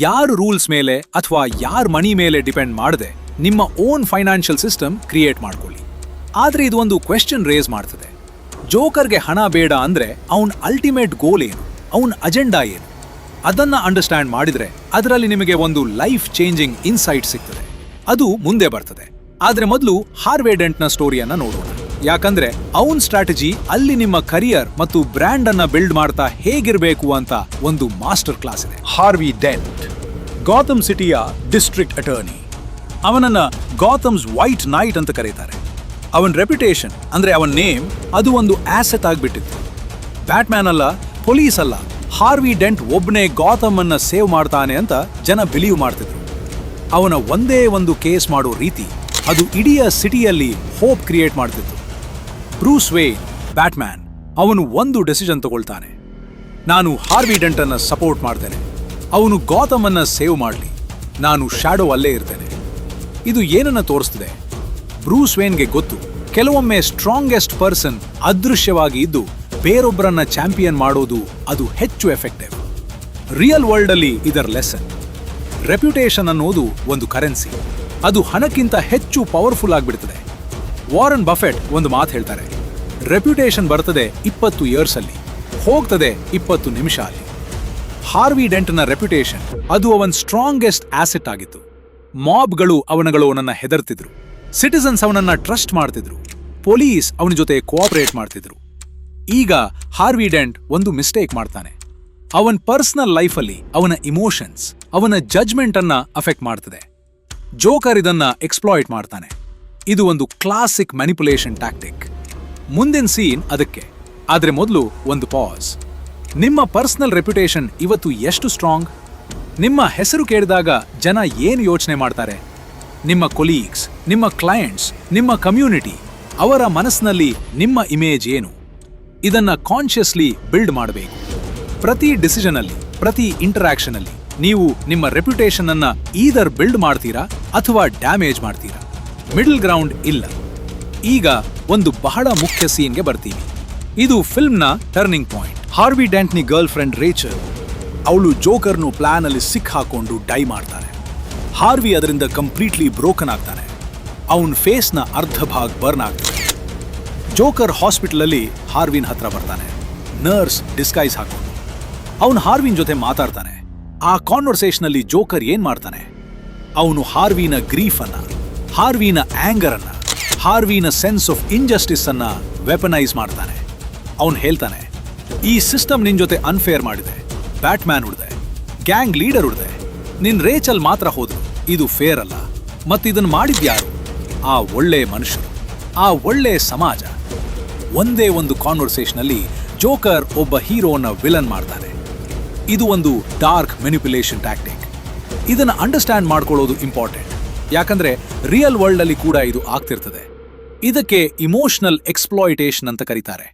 ಯಾರು ರೂಲ್ಸ್ ಮೇಲೆ ಅಥವಾ ಯಾರ ಮನಿ ಮೇಲೆ ಡಿಪೆಂಡ್ ಮಾಡದೆ ನಿಮ್ಮ ಓನ್ ಫೈನಾನ್ಷಿಯಲ್ ಸಿಸ್ಟಮ್ ಕ್ರಿಯೇಟ್ ಮಾಡ್ಕೊಳ್ಳಿ. ಆದ್ರೆ ಇದು ಒಂದು ಕ್ವೆಶ್ಚನ್ ರೇಸ್ ಮಾಡ್ತದೆ. ಜೋಕರ್ಗೆ ಹಣ ಬೇಡ ಅಂದ್ರೆ ಅವನ್ ಅಲ್ಟಿಮೇಟ್ ಗೋಲ್ ಏನು, ಅವನ್ ಅಜೆಂಡಾ ಏನು? ಅದನ್ನ ಅಂಡರ್ಸ್ಟ್ಯಾಂಡ್ ಮಾಡಿದ್ರೆ ಅದರಲ್ಲಿ ನಿಮಗೆ ಒಂದು ಲೈಫ್ ಚೇಂಜಿಂಗ್ ಇನ್ಸೈಟ್ ಸಿಗ್ತದೆ. ಅದು ಮುಂದೆ ಬರ್ತದೆ. ಆದ್ರೆ ಮೊದಲು ಹಾರ್ವೆ ಡೆಂಟ್ನ ಸ್ಟೋರಿಯನ್ನ ನೋಡೋಣ. ಯಾಕಂದ್ರೆ ಅವನ್ ಸ್ಟ್ರಾಟಜಿ ಅಲ್ಲಿ ನಿಮ್ಮ ಕರಿಯರ್ ಮತ್ತು ಬ್ರ್ಯಾಂಡ್ ಅನ್ನ ಬಿಲ್ಡ್ ಮಾಡ್ತಾ ಹೇಗಿರಬೇಕು ಅಂತ ಒಂದು ಮಾಸ್ಟರ್ ಕ್ಲಾಸ್ ಇದೆ. ಹಾರ್ವಿ ಡೆಂಟ್ ಗಾಥಮ್ ಸಿಟಿಯ ಡಿಸ್ಟ್ರಿಕ್ಟ್ ಅಟರ್ನಿ. ಅವನನ್ನ ಗಾಥಮ್ಸ್ ವೈಟ್ ನೈಟ್ ಅಂತ ಕರೀತಾರೆ. ಅವನ್ ರೆಪ್ಯುಟೇಷನ್ ಅಂದ್ರೆ ಅವನ್ ನೇಮ್ ಅದು ಒಂದು ಆಸೆಟ್ ಆಗ್ಬಿಟ್ಟಿತ್ತು. ಬ್ಯಾಟ್ಮ್ಯಾನ್ ಅಲ್ಲ, ಪೊಲೀಸ್ ಅಲ್ಲ, ಹಾರ್ವಿ ಡೆಂಟ್ ಒಬ್ಬನೇ ಗಾಥಮ್ ಅನ್ನ ಸೇವ್ ಮಾಡ್ತಾನೆ ಅಂತ ಜನ ಬಿಲೀವ್ ಮಾಡ್ತಿದ್ರು. ಅವನ ಒಂದೇ ಒಂದು ಕೇಸ್ ಮಾಡೋ ರೀತಿ ಅದು ಇಡೀ ಸಿಟಿಯಲ್ಲಿ ಹೋಪ್ ಕ್ರಿಯೇಟ್ ಮಾಡ್ತಿತ್ತು. ಬ್ರೂಸ್ ವೇನ್ ಬ್ಯಾಟ್ಮ್ಯಾನ್ ಅವನು ಒಂದು ಡೆಸಿಷನ್ ತಗೊಳ್ತಾನೆ. ನಾನು ಹಾರ್ವಿ ಡೆಂಟ್ ಅನ್ನ ಸಪೋರ್ಟ್ ಮಾಡ್ತೇನೆ. ಅವನು ಗಾಥಮ್ ಅನ್ನ ಸೇವ್ ಮಾಡಲಿ, ನಾನು ಶ್ಯಾಡೋ ಅಲ್ಲೇ ಇರ್ತೇನೆ. ಇದು ಏನನ್ನ ತೋರಿಸ್ತಿದೆ? ಬ್ರೂಸ್ ವೇನ್ಗೆ ಗೊತ್ತು, ಕೆಲವೊಮ್ಮೆ ಸ್ಟ್ರಾಂಗೆಸ್ಟ್ ಪರ್ಸನ್ ಅದೃಶ್ಯವಾಗಿ ಇದ್ದು ಬೇರೊಬ್ಬರನ್ನ ಚಾಂಪಿಯನ್ ಮಾಡೋದು ಅದು ಹೆಚ್ಚು ಎಫೆಕ್ಟಿವ್. ರಿಯಲ್ ವರ್ಲ್ಡ್ ಅಲ್ಲಿ ಇದರ ಲೆಸನ್. ರೆಪ್ಯುಟೇಷನ್ ಅನ್ನೋದು ಒಂದು ಕರೆನ್ಸಿ, ಅದು ಹಣಕ್ಕಿಂತ ಹೆಚ್ಚು ಪವರ್ಫುಲ್ ಆಗಿಬಿಡ್ತದೆ. ವಾರನ್ ಬಫೆಟ್ ಒಂದು ಮಾತು ಹೇಳ್ತಾರೆ, ರೆಪ್ಯುಟೇಷನ್ ಬರ್ತದೆ 20 ಇಯರ್ಸ್ ಅಲ್ಲಿ, ಹೋಗ್ತದೆ 20 ನಿಮಿಷ ಅಲ್ಲಿ. ಹಾರ್ವಿ ಡೆಂಟ್ನ ರೆಪ್ಯುಟೇಷನ್ ಅದು ಅವನ್ ಸ್ಟ್ರಾಂಗೆಸ್ಟ್ ಆಸೆಟ್ ಆಗಿತ್ತು. ಮಾಬ್ಗಳು ಅವನನ್ನ ಹೆದರ್ತಿದ್ರು, ಸಿಟಿಸನ್ಸ್ ಅವನನ್ನ ಟ್ರಸ್ಟ್ ಮಾಡ್ತಿದ್ರು, ಪೊಲೀಸ್ ಅವನ ಜೊತೆ ಕೋಆಪರೇಟ್ ಮಾಡ್ತಿದ್ರು. ಈಗ ಹಾರ್ವಿ ಡೆಂಟ್ ಒಂದು ಮಿಸ್ಟೇಕ್ ಮಾಡ್ತಾನೆ. ಅವನ್ ಪರ್ಸನಲ್ ಲೈಫಲ್ಲಿ ಅವನ ಇಮೋಷನ್ಸ್, ಅವನ ಜಜ್ಮೆಂಟ್ ಅನ್ನ ಅಫೆಕ್ಟ್ ಮಾಡ್ತದೆ. ಜೋಕರ್ ಇದನ್ನ ಎಕ್ಸ್ಪ್ಲಾಯ್ಟ್ ಮಾಡ್ತಾನೆ. ಇದು ಒಂದು ಕ್ಲಾಸಿಕ್ ಮ್ಯಾನಿಪುಲೇಷನ್ ಟ್ಯಾಕ್ಟಿಕ್. ಮುಂದಿನ ಸೀನ್ ಅದಕ್ಕೆ. ಆದ್ರೆ ಮೊದಲು ಒಂದು ಪಾಸ್. ನಿಮ್ಮ ಪರ್ಸನಲ್ ರೆಪ್ಯುಟೇಷನ್ ಇವತ್ತು ಎಷ್ಟು ಸ್ಟ್ರಾಂಗ್? ನಿಮ್ಮ ಹೆಸರು ಕೇಳಿದಾಗ ಜನ ಏನು ಯೋಚನೆ ಮಾಡ್ತಾರೆ? ನಿಮ್ಮ ಕೊಲೀಗ್ಸ್, ನಿಮ್ಮ ಕ್ಲೈಂಟ್ಸ್, ನಿಮ್ಮ ಕಮ್ಯುನಿಟಿ, ಅವರ ಮನಸ್ಸಿನಲ್ಲಿ ನಿಮ್ಮ ಇಮೇಜ್ ಏನು? ಇದನ್ನ ಕಾನ್ಷಿಯಸ್ಲಿ ಬಿಲ್ಡ್ ಮಾಡಬೇಕು. ಪ್ರತಿ ಡಿಸಿಷನ್ ಅಲ್ಲಿ, ಪ್ರತಿ ಇಂಟರಾಕ್ಷನ್ ಅಲ್ಲಿ ನೀವು ನಿಮ್ಮ ರೆಪ್ಯುಟೇಷನ್ ಅನ್ನ ಈದರ್ ಬಿಲ್ಡ್ ಮಾಡ್ತೀರಾ ಅಥವಾ ಡ್ಯಾಮೇಜ್ ಮಾಡ್ತೀರಾ. ಮಿಡಲ್ ಗ್ರೌಂಡ್ ಇಲ್ಲ. ಈಗ ಒಂದು ಬಹಳ ಮುಖ್ಯ ಸೀನ್ಗೆ ಬರ್ತೀವಿ. ಇದು ಫಿಲ್ಮ್ನ ಟರ್ನಿಂಗ್ ಪಾಯಿಂಟ್. ಹಾರ್ವಿ ಡೆಂಟ್ನಿ ಗರ್ಲ್ ಫ್ರೆಂಡ್ ರೇಚಲ್, ಅವಳು ಜೋಕರ್ನು ಪ್ಲಾನ್ ಅಲ್ಲಿ ಸಿಕ್ ಹಾಕೊಂಡು ಡೈ ಮಾಡ್ತಾನೆ. ಹಾರ್ವಿ ಅದರಿಂದ ಕಂಪ್ಲೀಟ್ಲಿ ಬ್ರೋಕನ್ ಆಗ್ತಾನೆ. ಅವನ್ ಫೇಸ್ನ ಅರ್ಧ ಭಾಗ ಬರ್ನ್ ಆಗ್ತಾನೆ. ಜೋಕರ್ ಹಾಸ್ಪಿಟಲ್ ಅಲ್ಲಿ ಹಾರ್ವಿನ್ ಹತ್ರ ಬರ್ತಾನೆ, ನರ್ಸ್ ಡಿಸ್ಗೈಸ್ ಹಾಕೊಂಡು. ಅವನು ಹಾರ್ವಿನ್ ಜೊತೆ ಮಾತಾಡ್ತಾನೆ. ಆ ಕಾನ್ವರ್ಸೇಷನ್ ಅಲ್ಲಿ ಜೋಕರ್ ಏನ್ ಮಾಡ್ತಾನೆ? ಅವನು ಹಾರ್ವಿನ ಗ್ರೀಫ್ ಅನ್ನ, ಹಾರ್ವಿನ ಆಂಗರ್ ಅನ್ನ, ಹಾರ್ವಿನ ಸೆನ್ಸ್ ಆಫ್ ಇಂಜಸ್ಟಿಸ್ ಅನ್ನ ವೆಪನೈಸ್ ಮಾಡ್ತಾನೆ. ಅವನು ಹೇಳ್ತಾನೆ, ಈ ಸಿಸ್ಟಮ್ ನಿನ್ ಜೊತೆ ಅನ್ಫೇರ್ ಮಾಡಿದೆ. ಬ್ಯಾಟ್ಮ್ಯಾನ್ ಉಳಿದೆ, ಗ್ಯಾಂಗ್ ಲೀಡರ್ ಉಳಿದೆ, ನಿನ್ ರೇಚಲ್ ಮಾತ್ರ ಹೋದ್ರು. ಇದು ಫೇರ್ ಅಲ್ಲ. ಮತ್ತಿದನ್ನು ಮಾಡಿದ್ಯಾರು? ಆ ಒಳ್ಳೆ ಮನುಷ್ಯರು, ಆ ಒಳ್ಳೆ ಸಮಾಜ. ಒಂದೇ ಒಂದು ಕಾನ್ವರ್ಸೇಷನ್ ಅಲ್ಲಿ ಜೋಕರ್ ಒಬ್ಬ ಹೀರೋನ ವಿಲನ್ ಮಾಡ್ತಾನೆ. ಇದು ಒಂದು ಡಾರ್ಕ್ ಮ್ಯಾನಿಪ್ಯುಲೇಷನ್ ಟ್ಯಾಕ್ಟಿಕ್. ಇದನ್ನ ಅಂಡರ್ಸ್ಟ್ಯಾಂಡ್ ಮಾಡ್ಕೊಳ್ಳೋದು ಇಂಪಾರ್ಟೆಂಟ್. ಯಾಕಂದ್ರೆ ರಿಯಲ್ ವರ್ಲ್ಡ್ ಅಲ್ಲಿ ಕೂಡ ಇದು ಆಗ್ತಿರ್ತದೆ. ಇದಕ್ಕೆ ಇಮೋಷನಲ್ ಎಕ್ಸ್ಪ್ಲಾಯಿಟೇಷನ್ ಅಂತ ಕರೀತಾರೆ.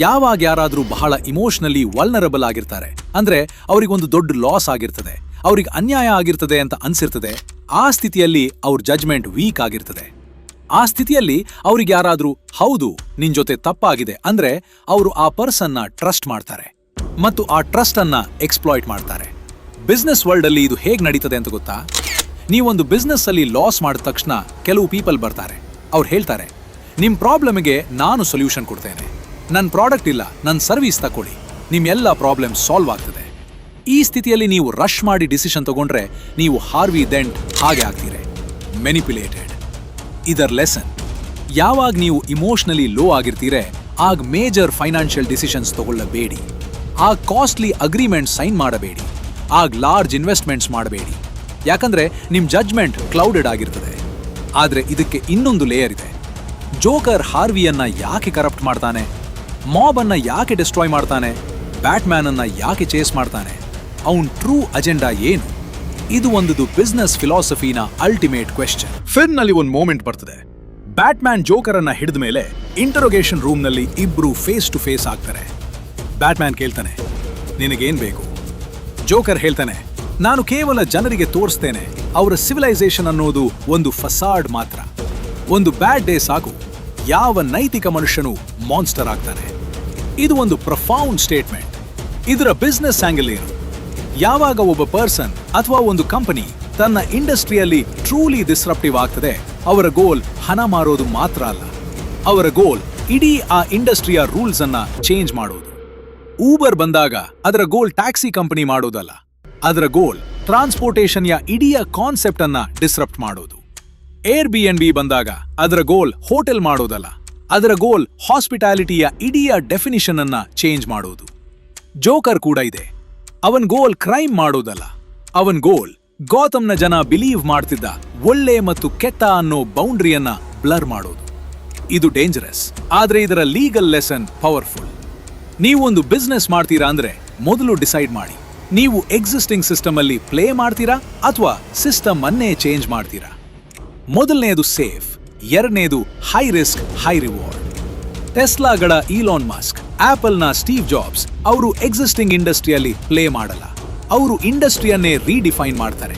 ಯಾವಾಗ ಯಾರಾದ್ರೂ ಬಹಳ ಇಮೋಷನಲಿ ವಲ್ನರಬಲ್ ಆಗಿರ್ತಾರೆ, ಅಂದ್ರೆ ಅವರಿಗೊಂದು ದೊಡ್ಡ ಲಾಸ್ ಆಗಿರ್ತದೆ, ಅವ್ರಿಗೆ ಅನ್ಯಾಯ ಆಗಿರ್ತದೆ ಅಂತ ಅನ್ಸಿರ್ತದೆ, ಆ ಸ್ಥಿತಿಯಲ್ಲಿ ಅವ್ರ ಜಜ್ಮೆಂಟ್ ವೀಕ್ ಆಗಿರ್ತದೆ. ಆ ಸ್ಥಿತಿಯಲ್ಲಿ ಅವ್ರಿಗೆ ಯಾರಾದ್ರೂ ಹೌದು ನಿನ್ ಜೊತೆ ತಪ್ಪಾಗಿದೆ ಅಂದ್ರೆ ಅವರು ಆ ಪರ್ಸನ್ನ ಟ್ರಸ್ಟ್ ಮಾಡ್ತಾರೆ ಮತ್ತು ಆ ಟ್ರಸ್ಟ್ ಅನ್ನ ಎಕ್ಸ್ಪ್ಲಾಯ್ಟ್ ಮಾಡ್ತಾರೆ. ಬಿಸ್ನೆಸ್ ವರ್ಲ್ಡ್ ಅಲ್ಲಿ ಇದು ಹೇಗ್ ನಡೀತದೆ ಅಂತ ಗೊತ್ತಾ? ನೀವೊಂದು ಬಿಸ್ನೆಸ್ ಅಲ್ಲಿ ಲಾಸ್ ಮಾಡಿದ ತಕ್ಷಣ ಕೆಲವು ಪೀಪಲ್ ಬರ್ತಾರೆ. ಅವ್ರು ಹೇಳ್ತಾರೆ, ನಿಮ್ ಪ್ರಾಬ್ಲಮ್ಗೆ ನಾನು ಸೊಲ್ಯೂಷನ್ ಕೊಡ್ತೇನೆ, ನನ್ನ ಪ್ರಾಡಕ್ಟ್ ಇಲ್ಲ, ನನ್ನ ಸರ್ವಿಸ್ ತಕೊಳ್ಳಿ, ನಿಮ್ ಎಲ್ಲ ಪ್ರಾಬ್ಲಮ್ ಸಾಲ್ವ್ ಆಗ್ತದೆ. ಈ ಸ್ಥಿತಿಯಲ್ಲಿ ನೀವು ರಶ್ ಮಾಡಿ ಡಿಸಿಷನ್ ತಗೊಂಡ್ರೆ ನೀವು ಹಾರ್ವಿ ಡೆಂಟ್ ಹಾಗೆ ಆಗ್ತೀರಿ, ಮ್ಯಾನಿಪ್ಯುಲೇಟೆಡ್. ಇದರ ಲೆಸನ್, ಯಾವಾಗ ನೀವು ಇಮೋಷನಲಿ ಲೋ ಆಗಿರ್ತೀರೆ ಆಗ ಮೇಜರ್ ಫೈನಾನ್ಷಿಯಲ್ ಡಿಸಿಷನ್ಸ್ ತಗೊಳ್ಳಬೇಡಿ, ಆಗ ಕಾಸ್ಟ್ಲಿ ಅಗ್ರಿಮೆಂಟ್ ಸೈನ್ ಮಾಡಬೇಡಿ, ಆಗ ಲಾರ್ಜ್ ಇನ್ವೆಸ್ಟ್ಮೆಂಟ್ಸ್ ಮಾಡಬೇಡಿ. ಯಾಕಂದ್ರೆ ನಿಮ್ ಜಜ್ಮೆಂಟ್ ಕ್ಲೌಡೆಡ್ ಆಗಿರ್ತದೆ. ಆದ್ರೆ ಇದಕ್ಕೆ ಇನ್ನೊಂದು ಲೇಯರ್ ಇದೆ. ಜೋಕರ್ ಹಾರ್ವಿಯನ್ನ ಯಾಕೆ ಕರಪ್ಟ್ ಮಾಡ್ತಾನೆ? ಮಾಬ್ ಅನ್ನ ಯಾಕೆ ಡಿಸ್ಟ್ರಾಯ್ ಮಾಡ್ತಾನೆ? ಬ್ಯಾಟ್ಮ್ಯಾನ್ ಅನ್ನ ಯಾಕೆ ಚೇಸ್ ಮಾಡ್ತಾನೆ? ಅವನ್ ಟ್ರೂ ಅಜೆಂಡಾ ಏನು? ಇದು ಒಂದು ಬಿಸ್ನೆಸ್ ಫಿಲಾಸಫಿನ ಅಲ್ಟಿಮೇಟ್ ಕ್ವೆಶ್ಚನ್. ಫಿಲ್ಮ್ ನಲ್ಲಿ ಒಂದು ಮೂಮೆಂಟ್ ಬರ್ತದೆ. ಬ್ಯಾಟ್ಮ್ಯಾನ್ ಜೋಕರ್ ಅನ್ನ ಹಿಡಿದ ಮೇಲೆ ಇಂಟರೋಗೇಷನ್ ರೂಮ್ ನಲ್ಲಿ ಇಬ್ರು ಫೇಸ್ ಟು ಫೇಸ್ ಆಗ್ತಾರೆ. ಬ್ಯಾಟ್ಮ್ಯಾನ್ ಕೇಳ್ತಾನೆ, ನಿನಗೇನ್ ಬೇಕು? ಜೋಕರ್ ಹೇಳ್ತಾನೆ, ನಾನು ಕೇವಲ ಜನರಿಗೆ ತೋರಿಸ್ತೇನೆ ಅವರ ಸಿವಿಲೈಸೇಷನ್ ಅನ್ನೋದು ಒಂದು ಫಸಾಡ್ ಮಾತ್ರ. ಒಂದು ಬ್ಯಾಡ್ ಡೇ ಸಾಕು, ಯಾವ ನೈತಿಕ ಮನುಷ್ಯನು ಮಾನ್ಸ್ಟರ್ ಆಗ್ತಾನೆ. ಇದು ಒಂದು ಪ್ರೊಫೌಂಡ್ ಸ್ಟೇಟ್ಮೆಂಟ್. ಇದರ ಬಿಸ್ನೆಸ್ ಆಂಗಲ್ ಏನು? ಯಾವಾಗ ಒಬ್ಬ ಪರ್ಸನ್ ಅಥವಾ ಒಂದು ಕಂಪನಿ ತನ್ನ ಇಂಡಸ್ಟ್ರಿಯಲ್ಲಿ ಟ್ರೂಲಿ ಡಿಸ್ರಪ್ಟಿವ್ ಆಗ್ತದೆ, ಅವರ ಗೋಲ್ ಹಣ ಮಾರೋದು ಮಾತ್ರ ಅಲ್ಲ, ಅವರ ಗೋಲ್ ಇಡೀ ಆ ಇಂಡಸ್ಟ್ರಿಯ ರೂಲ್ಸ್ ಅನ್ನ ಚೇಂಜ್ ಮಾಡೋದು. ಊಬರ್ ಬಂದಾಗ ಅದರ ಗೋಲ್ ಟ್ಯಾಕ್ಸಿ ಕಂಪನಿ ಮಾಡೋದಲ್ಲ, ಅದರ ಗೋಲ್ ಟ್ರಾನ್ಸ್ಪೋರ್ಟೇಷನ್ಯ ಇಡೀ ಕಾನ್ಸೆಪ್ಟ್ ಅನ್ನ ಡಿಸ್ರಪ್ಟ್ ಮಾಡೋದು. Airbnb ಬಂದಾಗ ಅದರ ಗೋಲ್ ಹೋಟೆಲ್ ಮಾಡೋದಲ್ಲ, ಅದರ ಗೋಲ್ ಹಾಸ್ಪಿಟಾಲಿಟಿಯ ಇಡೀ ಡೆಫಿನಿಷನ್ ಅನ್ನ ಚೇಂಜ್ ಮಾಡೋದು. ಜೋಕರ್ ಕೂಡ ಇದೆ. ಅವನ್ ಗೋಲ್ ಕ್ರೈಮ್ ಮಾಡೋದಲ್ಲ, ಅವನ್ ಗೋಲ್ ಗಾಥಮ್ನ ಜನ ಬಿಲೀವ್ ಮಾಡ್ತಿದ್ದ ಒಳ್ಳೆ ಮತ್ತು ಕೆಟ್ಟ ಅನ್ನೋ ಬೌಂಡ್ರಿಯನ್ನ ಬ್ಲರ್ ಮಾಡೋದು. ಇದು ಡೇಂಜರಸ್, ಆದ್ರೆ ಇದರ ಲೀಗಲ್ ಲೆಸನ್ ಪವರ್ಫುಲ್. ನೀವು ಒಂದು ಬಿಸ್ನೆಸ್ ಮಾಡ್ತೀರಾ ಅಂದ್ರೆ ಮೊದಲು ಡಿಸೈಡ್ ಮಾಡಿ, ನೀವು ಎಕ್ಸಿಸ್ಟಿಂಗ್ ಸಿಸ್ಟಮ್ ಅಲ್ಲಿ ಪ್ಲೇ ಮಾಡ್ತೀರಾ ಅಥವಾ ಸಿಸ್ಟಮ್ ಅನ್ನೇ ಚೇಂಜ್ ಮಾಡ್ತೀರಾ. ಮೊದಲನೇದು ಸೇಫ್, ಎರಡನೇದು ಹೈ ರಿಸ್ಕ್ ಹೈ ರಿವಾರ್ಡ್. ಟೆಸ್ಲಾಗಳ ಈಲಾನ್ ಮಸ್ಕ್, ಆಪಲ್ನ ಸ್ಟೀವ್ ಜಾಬ್ಸ್ ಅವರು ಎಕ್ಸಿಸ್ಟಿಂಗ್ ಇಂಡಸ್ಟ್ರಿಯಲ್ಲಿ ಪ್ಲೇ ಮಾಡಲ್ಲ, ಅವರು ಇಂಡಸ್ಟ್ರಿಯನ್ನೇ ರೀಡಿಫೈನ್ ಮಾಡ್ತಾರೆ.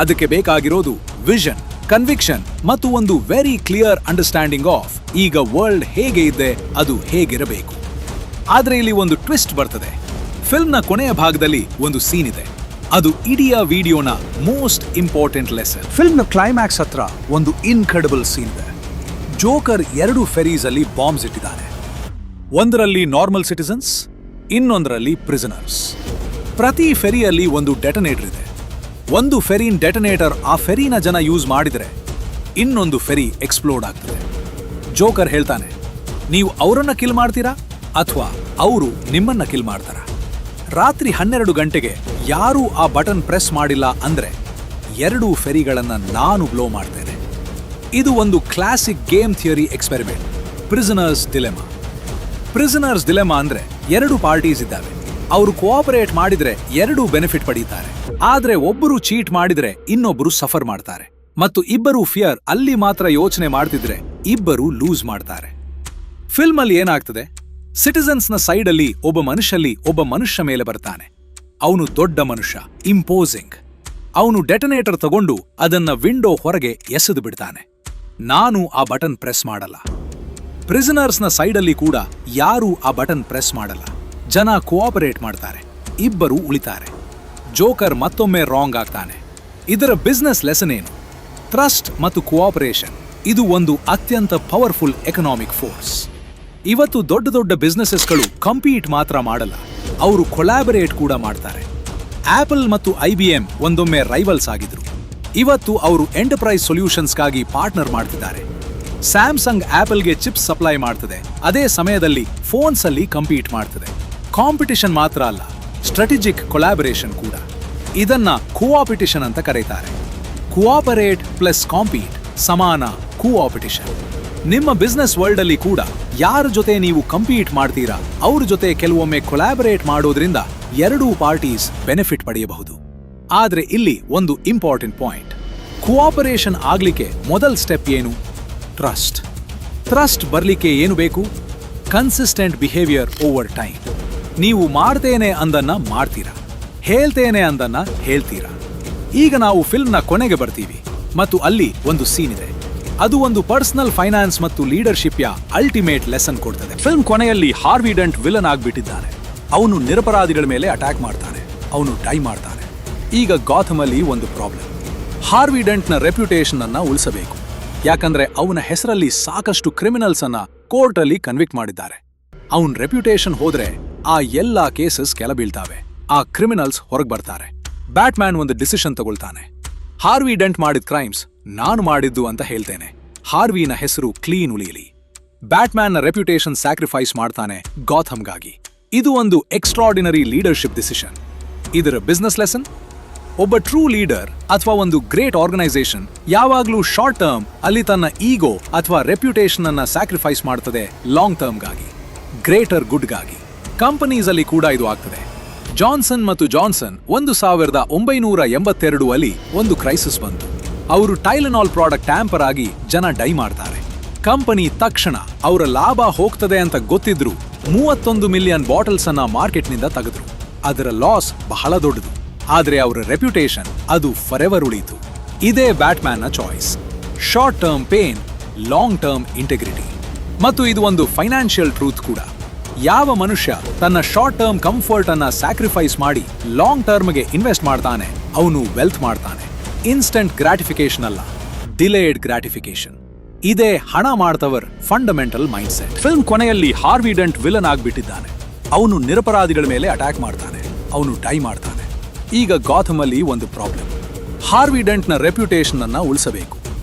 ಅದಕ್ಕೆ ಬೇಕಾಗಿರೋದು ವಿಷನ್, ಕನ್ವಿಕ್ಷನ್ ಮತ್ತು ಒಂದು ವೆರಿ ಕ್ಲಿಯರ್ ಅಂಡರ್ಸ್ಟ್ಯಾಂಡಿಂಗ್ ಆಫ್ ಈಗ ವರ್ಲ್ಡ್ ಹೇಗೆ ಇದೆ, ಅದು ಹೇಗಿರಬೇಕು. ಆದ್ರೆ ಇಲ್ಲಿ ಒಂದು ಟ್ವಿಸ್ಟ್ ಬರ್ತದೆ. ಫಿಲ್ಮ್ನ ಕೊನೆಯ ಭಾಗದಲ್ಲಿ ಒಂದು ಸೀನ್ ಇದೆ, ಅದು ಇಡೀ ವಿಡಿಯೋನ ಮೋಸ್ಟ್ ಇಂಪಾರ್ಟೆಂಟ್ ಲೆಸನ್. ಫಿಲ್ಮ್ನ ಕ್ಲೈಮ್ಯಾಕ್ಸ್ ಹತ್ರ ಒಂದು ಇನ್ಕ್ರೆಡಿಬಲ್ ಸೀನ್ ಇದೆ. ಜೋಕರ್ 2 ಫೆರೀಸ್ ಅಲ್ಲಿ ಬಾಂಬ್ಸ್ ಇಟ್ಟಿದ್ದಾನೆ. ಒಂದರಲ್ಲಿ ನಾರ್ಮಲ್ ಸಿಟಿಸನ್ಸ್, ಇನ್ನೊಂದರಲ್ಲಿ ಪ್ರಿಸನರ್ಸ್. ಪ್ರತಿ ಫೆರಿಯಲ್ಲಿ ಒಂದು ಡೆಟನೇಟರ್ ಇದೆ. ಒಂದು ಫೆರಿನ್ ಡೆಟನೇಟರ್ ಆ ಫೆರಿನ ಜನ ಯೂಸ್ ಮಾಡಿದರೆ ಇನ್ನೊಂದು ಫೆರಿ ಎಕ್ಸ್ಪ್ಲೋಡ್ ಆಗ್ತದೆ. ಜೋಕರ್ ಹೇಳ್ತಾನೆ, ನೀವು ಅವರನ್ನ ಕಿಲ್ ಮಾಡ್ತೀರಾ ಅಥವಾ ಅವರು ನಿಮ್ಮನ್ನ ಕಿಲ್ ಮಾಡ್ತಾರಾ? ರಾತ್ರಿ 12 ಗಂಟೆಗೆ ಯಾರೂ ಆ ಬಟನ್ ಪ್ರೆಸ್ ಮಾಡಿಲ್ಲ ಅಂದ್ರೆ 2 ಫೆರಿಗಳನ್ನ ನಾನು ಬ್ಲೋ ಮಾಡ್ತೇನೆ. ಇದು ಒಂದು classic game theory experiment, prisoners dilemma. Prisoners dilemma ಅಂದ್ರೆ 2 ಪಾರ್ಟೀಸ್ ಇದ್ದಾವೆ, ಅವರು ಕೋಆಪರೇಟ್ ಮಾಡಿದ್ರೆ 2 ಬೆನಿಫಿಟ್ ಪಡೀತಾರೆ, ಆದ್ರೆ ಒಬ್ಬರು ಚೀಟ್ ಮಾಡಿದ್ರೆ ಇನ್ನೊಬ್ಬರು ಸಫರ್ ಮಾಡ್ತಾರೆ, ಮತ್ತು ಇಬ್ಬರು ಫಿಯರ್ ಅಲ್ಲಿ ಮಾತ್ರ ಯೋಚನೆ ಮಾಡ್ತಿದ್ರೆ ಇಬ್ಬರು ಲೂಸ್ ಮಾಡ್ತಾರೆ. ಫಿಲ್ಮ್ ಅಲ್ಲಿ ಏನಾಗ್ತದೆ, ಸಿಟಿಸನ್ಸ್ನ ಸೈಡ್ ಅಲ್ಲಿ ಒಬ್ಬ ಮನುಷ್ಯ ಮೇಲೆ ಬರ್ತಾನೆ. ಅವನು ದೊಡ್ಡ ಮನುಷ್ಯ, ಇಂಪೋಸಿಂಗ್. ಅವನು ಡೆಟನೇಟರ್ ತಗೊಂಡು ಅದನ್ನ ವಿಂಡೋ ಹೊರಗೆ ಎಸೆದು ಬಿಡ್ತಾನೆ. ನಾನು ಆ ಬಟನ್ ಪ್ರೆಸ್ ಮಾಡಲ್ಲ. ಪ್ರಿಸನರ್ಸ್ನ ಸೈಡಲ್ಲಿ ಕೂಡ ಯಾರೂ ಆ ಬಟನ್ ಪ್ರೆಸ್ ಮಾಡಲ್ಲ. ಜನ ಕೋಆಪರೇಟ್ ಮಾಡ್ತಾರೆ, ಇಬ್ಬರು ಉಳಿತಾರೆ. ಜೋಕರ್ ಮತ್ತೊಮ್ಮೆ ರಾಂಗ್ ಆಗ್ತಾನೆ. ಇದರ ಬಿಸ್ನೆಸ್ ಲೆಸನ್ ಏನು? ಟ್ರಸ್ಟ್ ಮತ್ತು ಕೋಆಪರೇಷನ್ ಇದು ಒಂದು ಅತ್ಯಂತ ಪವರ್ಫುಲ್ ಎಕನಾಮಿಕ್ ಫೋರ್ಸ್. ಇವತ್ತು ದೊಡ್ಡ ದೊಡ್ಡ ಬಿಸ್ನೆಸಸ್ಗಳು ಕಂಪೀಟ್ ಮಾತ್ರ ಮಾಡಲ್ಲ, ಅವರು ಕೊಲಾಬರೇಟ್ ಕೂಡ ಮಾಡ್ತಾರೆ. ಆಪಲ್ ಮತ್ತು IBM ಒಂದೊಮ್ಮೆ ರೈವಲ್ಸ್ ಆಗಿದ್ರು, ಇವತ್ತು ಅವರು ಎಂಟರ್ಪ್ರೈಸ್ ಸೊಲ್ಯೂಷನ್ಸ್ಗಾಗಿ ಪಾರ್ಟ್ನರ್ ಮಾಡ್ತಿದ್ದಾರೆ. ಸ್ಯಾಮ್ಸಂಗ್ ಆಪಲ್ಗೆ ಚಿಪ್ಸ್ ಸಪ್ಲೈ ಮಾಡ್ತದೆ, ಅದೇ ಸಮಯದಲ್ಲಿ ಫೋನ್ಸ್ ಅಲ್ಲಿ ಕಂಪೀಟ್ ಮಾಡ್ತದೆ. ಕಾಂಪಿಟಿಷನ್ ಮಾತ್ರ ಅಲ್ಲ, ಸ್ಟ್ರಾಟಜಿಕ್ ಕೊಲಾಬರೇಷನ್ ಕೂಡ. ಇದನ್ನ ಕೋಆಪಿಟಿಷನ್ ಅಂತ ಕರೀತಾರೆ. ಕೋಆಪರೇಟ್ ಪ್ಲಸ್ ಕಾಂಪೀಟ್ ಸಮಾನ ಕೋಆಪಿಟಿಷನ್. ನಿಮ್ಮ ಬಿಸ್ನೆಸ್ ವರ್ಲ್ಡ್ ಅಲ್ಲಿ ಕೂಡ ಯಾರ ಜೊತೆ ನೀವು ಕಂಪೀಟ್ ಮಾಡ್ತೀರಾ ಅವ್ರ ಜೊತೆ ಕೆಲವೊಮ್ಮೆ ಕೊಲಾಬರೇಟ್ ಮಾಡೋದ್ರಿಂದ 2 ಪಾರ್ಟೀಸ್ ಬೆನಿಫಿಟ್ ಪಡೆಯಬಹುದು. ಆದ್ರೆ ಇಲ್ಲಿ ಒಂದು ಇಂಪಾರ್ಟೆಂಟ್ ಪಾಯಿಂಟ್, ಕೋಆಪರೇಷನ್ ಆಗ್ಲಿಕ್ಕೆ ಮೊದಲ ಸ್ಟೆಪ್ ಏನು? ಟ್ರಸ್ಟ್. ಟ್ರಸ್ಟ್ ಬರ್ಲಿಕ್ಕೆ ಏನು ಬೇಕು? Consistent behaviour over time. ನೀವು ಮಾಡ್ತೇನೆ ಅಂದನ್ನ ಮಾಡ್ತೀರಾ, ಹೇಳ್ತೇನೆ ಅಂದನ್ನ ಹೇಳ್ತೀರಾ. ಈಗ ನಾವು ಫಿಲ್ಮ್ನ ಕೊನೆಗೆ ಬರ್ತೀವಿ ಮತ್ತು ಅಲ್ಲಿ ಒಂದು ಸೀನ್ ಇದೆ. ಅದು ಒಂದು ಪರ್ಸನಲ್ ಫೈನಾನ್ಸ್ ಮತ್ತು ಲೀಡರ್ಶಿಪ್ ಯ ಅಲ್ಟಿಮೇಟ್ ಲೆಸನ್ ಕೊಡ್ತದೆ. ಫಿಲ್ಮ್ ಕೊನೆಯಲ್ಲಿ ಹಾರ್ವಿ ಡೆಂಟ್ ವಿಲನ್ ಆಗ್ಬಿಟ್ಟಿದ್ದಾನೆ. ಅವನು ನಿರಪರಾಧಿಗಳ ಮೇಲೆ ಅಟ್ಯಾಕ್ ಮಾಡ್ತಾನೆ, ಅವನು ಡೈ ಮಾಡ್ತಾನೆ. ಈಗ ಗಾಥಮ್ ಅಲ್ಲಿ ಒಂದು ಪ್ರಾಬ್ಲಮ್, ಹಾರ್ವಿ ಡೆಂಟ್ನ ರೆಪ್ಯುಟೇಷನ್ ಅನ್ನ ಉಳಿಸಬೇಕು. ಯಾಕಂದ್ರೆ ಅವನ ಹೆಸರಲ್ಲಿ ಸಾಕಷ್ಟು ಕ್ರಿಮಿನಲ್ಸ್ ಅನ್ನ ಕೋರ್ಟ್ ಅಲ್ಲಿ ಕನ್ವಿಕ್ಟ್ ಮಾಡಿದ್ದಾರೆ. ಅವನ್ ರೆಪ್ಯುಟೇಷನ್ ಹೋದ್ರೆ ಆ ಎಲ್ಲಾ ಕೇಸಸ್ ಕೆಳ ಬೀಳ್ತಾವೆ, ಆ ಕ್ರಿಮಿನಲ್ಸ್ ಹೊರಗೆ ಬರ್ತಾರೆ. ಬ್ಯಾಟ್ಮ್ಯಾನ್ ಒಂದು ಡಿಸಿಷನ್ ತಗೊಳ್ತಾನೆ. ಹಾರ್ವಿ ಡೆಂಟ್ ಮಾಡಿದ ಕ್ರೈಮ್ಸ್ ನಾನು ಮಾಡಿದ್ದು ಅಂತ ಹೇಳ್ತೇನೆ, ಹಾರ್ವಿನ ಹೆಸರು ಕ್ಲೀನ್ ಉಳಿಯಲಿ. ಬ್ಯಾಟ್ಮ್ಯಾನ್ನ ರೆಪ್ಯುಟೇಷನ್ ಸ್ಯಾಕ್ರಿಫೈಸ್ ಮಾಡ್ತಾನೆ ಗಾಥಮ್ಗಾಗಿ. ಇದು ಒಂದು ಎಕ್ಸ್ಟ್ರಾರ್ಡಿನರಿ ಲೀಡರ್ಶಿಪ್ ಡಿಸಿಷನ್. ಇದರ ಬಿಸ್ನೆಸ್ ಲೆಸನ್, ಒಬ್ಬ ಟ್ರೂ ಲೀಡರ್ ಅಥವಾ ಒಂದು ಗ್ರೇಟ್ ಆರ್ಗನೈಸೇಷನ್ ಯಾವಾಗ್ಲೂ ಶಾರ್ಟ್ ಟರ್ಮ್ ಅಲ್ಲಿ ತನ್ನ ಈಗೋ ಅಥವಾ ರೆಪ್ಯುಟೇಷನ್ ಅನ್ನ ಸ್ಯಾಕ್ರಿಫೈಸ್ ಮಾಡ್ತದೆ ಲಾಂಗ್ ಟರ್ಮ್ಗಾಗಿ, ಗ್ರೇಟರ್ ಗುಡ್ಗಾಗಿ. ಕಂಪನೀಸ್ ಅಲ್ಲಿ ಕೂಡ ಇದು ಆಗ್ತದೆ. ಜಾನ್ಸನ್ ಮತ್ತು ಜಾನ್ಸನ್ 1982 ಅಲ್ಲಿ ಒಂದು ಕ್ರೈಸಿಸ್ ಬಂತು. ಅವರು ಟೈಲನಾಲ್ ಪ್ರಾಡಕ್ಟ್ ಟ್ಯಾಂಪರ್ ಆಗಿ ಜನ ಡೈ ಮಾಡ್ತಾರೆ. ಕಂಪನಿ ತಕ್ಷಣ ಅವರ ಲಾಭ ಹೋಗ್ತದೆ ಅಂತ ಗೊತ್ತಿದ್ರು 31 ಮಿಲಿಯನ್ ಬಾಟಲ್ಸ್ ಅನ್ನ ಮಾರ್ಕೆಟ್ನಿಂದ ತೆಗೆದ್ರು. ಅದರ ಲಾಸ್ ಬಹಳ ದೊಡ್ಡದು, ಆದ್ರೆ ಅವರ ರೆಪ್ಯುಟೇಷನ್ ಅದು ಫಾರೆವರ್ ಉಳಿಯಿತು. ಇದೇ ಬ್ಯಾಟ್ಮ್ಯಾನ್ನ choice, short term pain, long term integrity. ಮತ್ತು ಇದು ಒಂದು ಫೈನಾನ್ಷಿಯಲ್ ಟ್ರೂತ್ ಕೂಡ. ಯಾವ ಮನುಷ್ಯ ತನ್ನ ಶಾರ್ಟ್ ಟರ್ಮ್ ಕಂಫರ್ಟ್ ಅನ್ನ ಸ್ಯಾಕ್ರಿಫೈಸ್ ಮಾಡಿ ಲಾಂಗ್ ಟರ್ಮ್ಗೆ ಇನ್ವೆಸ್ಟ್ ಮಾಡ್ತಾನೆ ಅವನು ವೆಲ್ತ್ ಮಾಡ್ತಾನೆ. ಇನ್ಸ್ಟೆಂಟ್ ಗ್ರಾಟಿಫಿಕೇಶನ್ ಅಲ್ಲ, ಡಿಲೇಡ್ ಗ್ರಾಟಿಫಿಕೇಶನ್. ಇದೇ ಹಣ ಮಾಡ್ತವರ್ ಫಂಡಮೆಂಟಲ್ ಮೈಂಡ್ ಸೆಟ್. ಫಿಲ್ಮ್ ಕೊನೆಯಲ್ಲಿ ಹಾರ್ವಿ ಡೆಂಟ್ ವಿಲನ್ ಆಗ್ಬಿಟ್ಟಿದ್ದಾನೆ. ಅವನು ನಿರಪರಾಧಿಗಳ ಮೇಲೆ ಅಟ್ಯಾಕ್ ಮಾಡ್ತಾನೆ, ಅವನು ಡೈ ಮಾಡ್ತಾನೆ. ಈಗ ಗಾಥಮ್ ಅಲ್ಲಿ ಒಂದು ಪ್ರಾಬ್ಲಮ್, ಹಾರ್ವಿ ಡೆಂಟ್ನ ರೆಪ್ಯುಟೇಷನ್ ಅನ್ನ ಉಳಿಸಬೇಕು.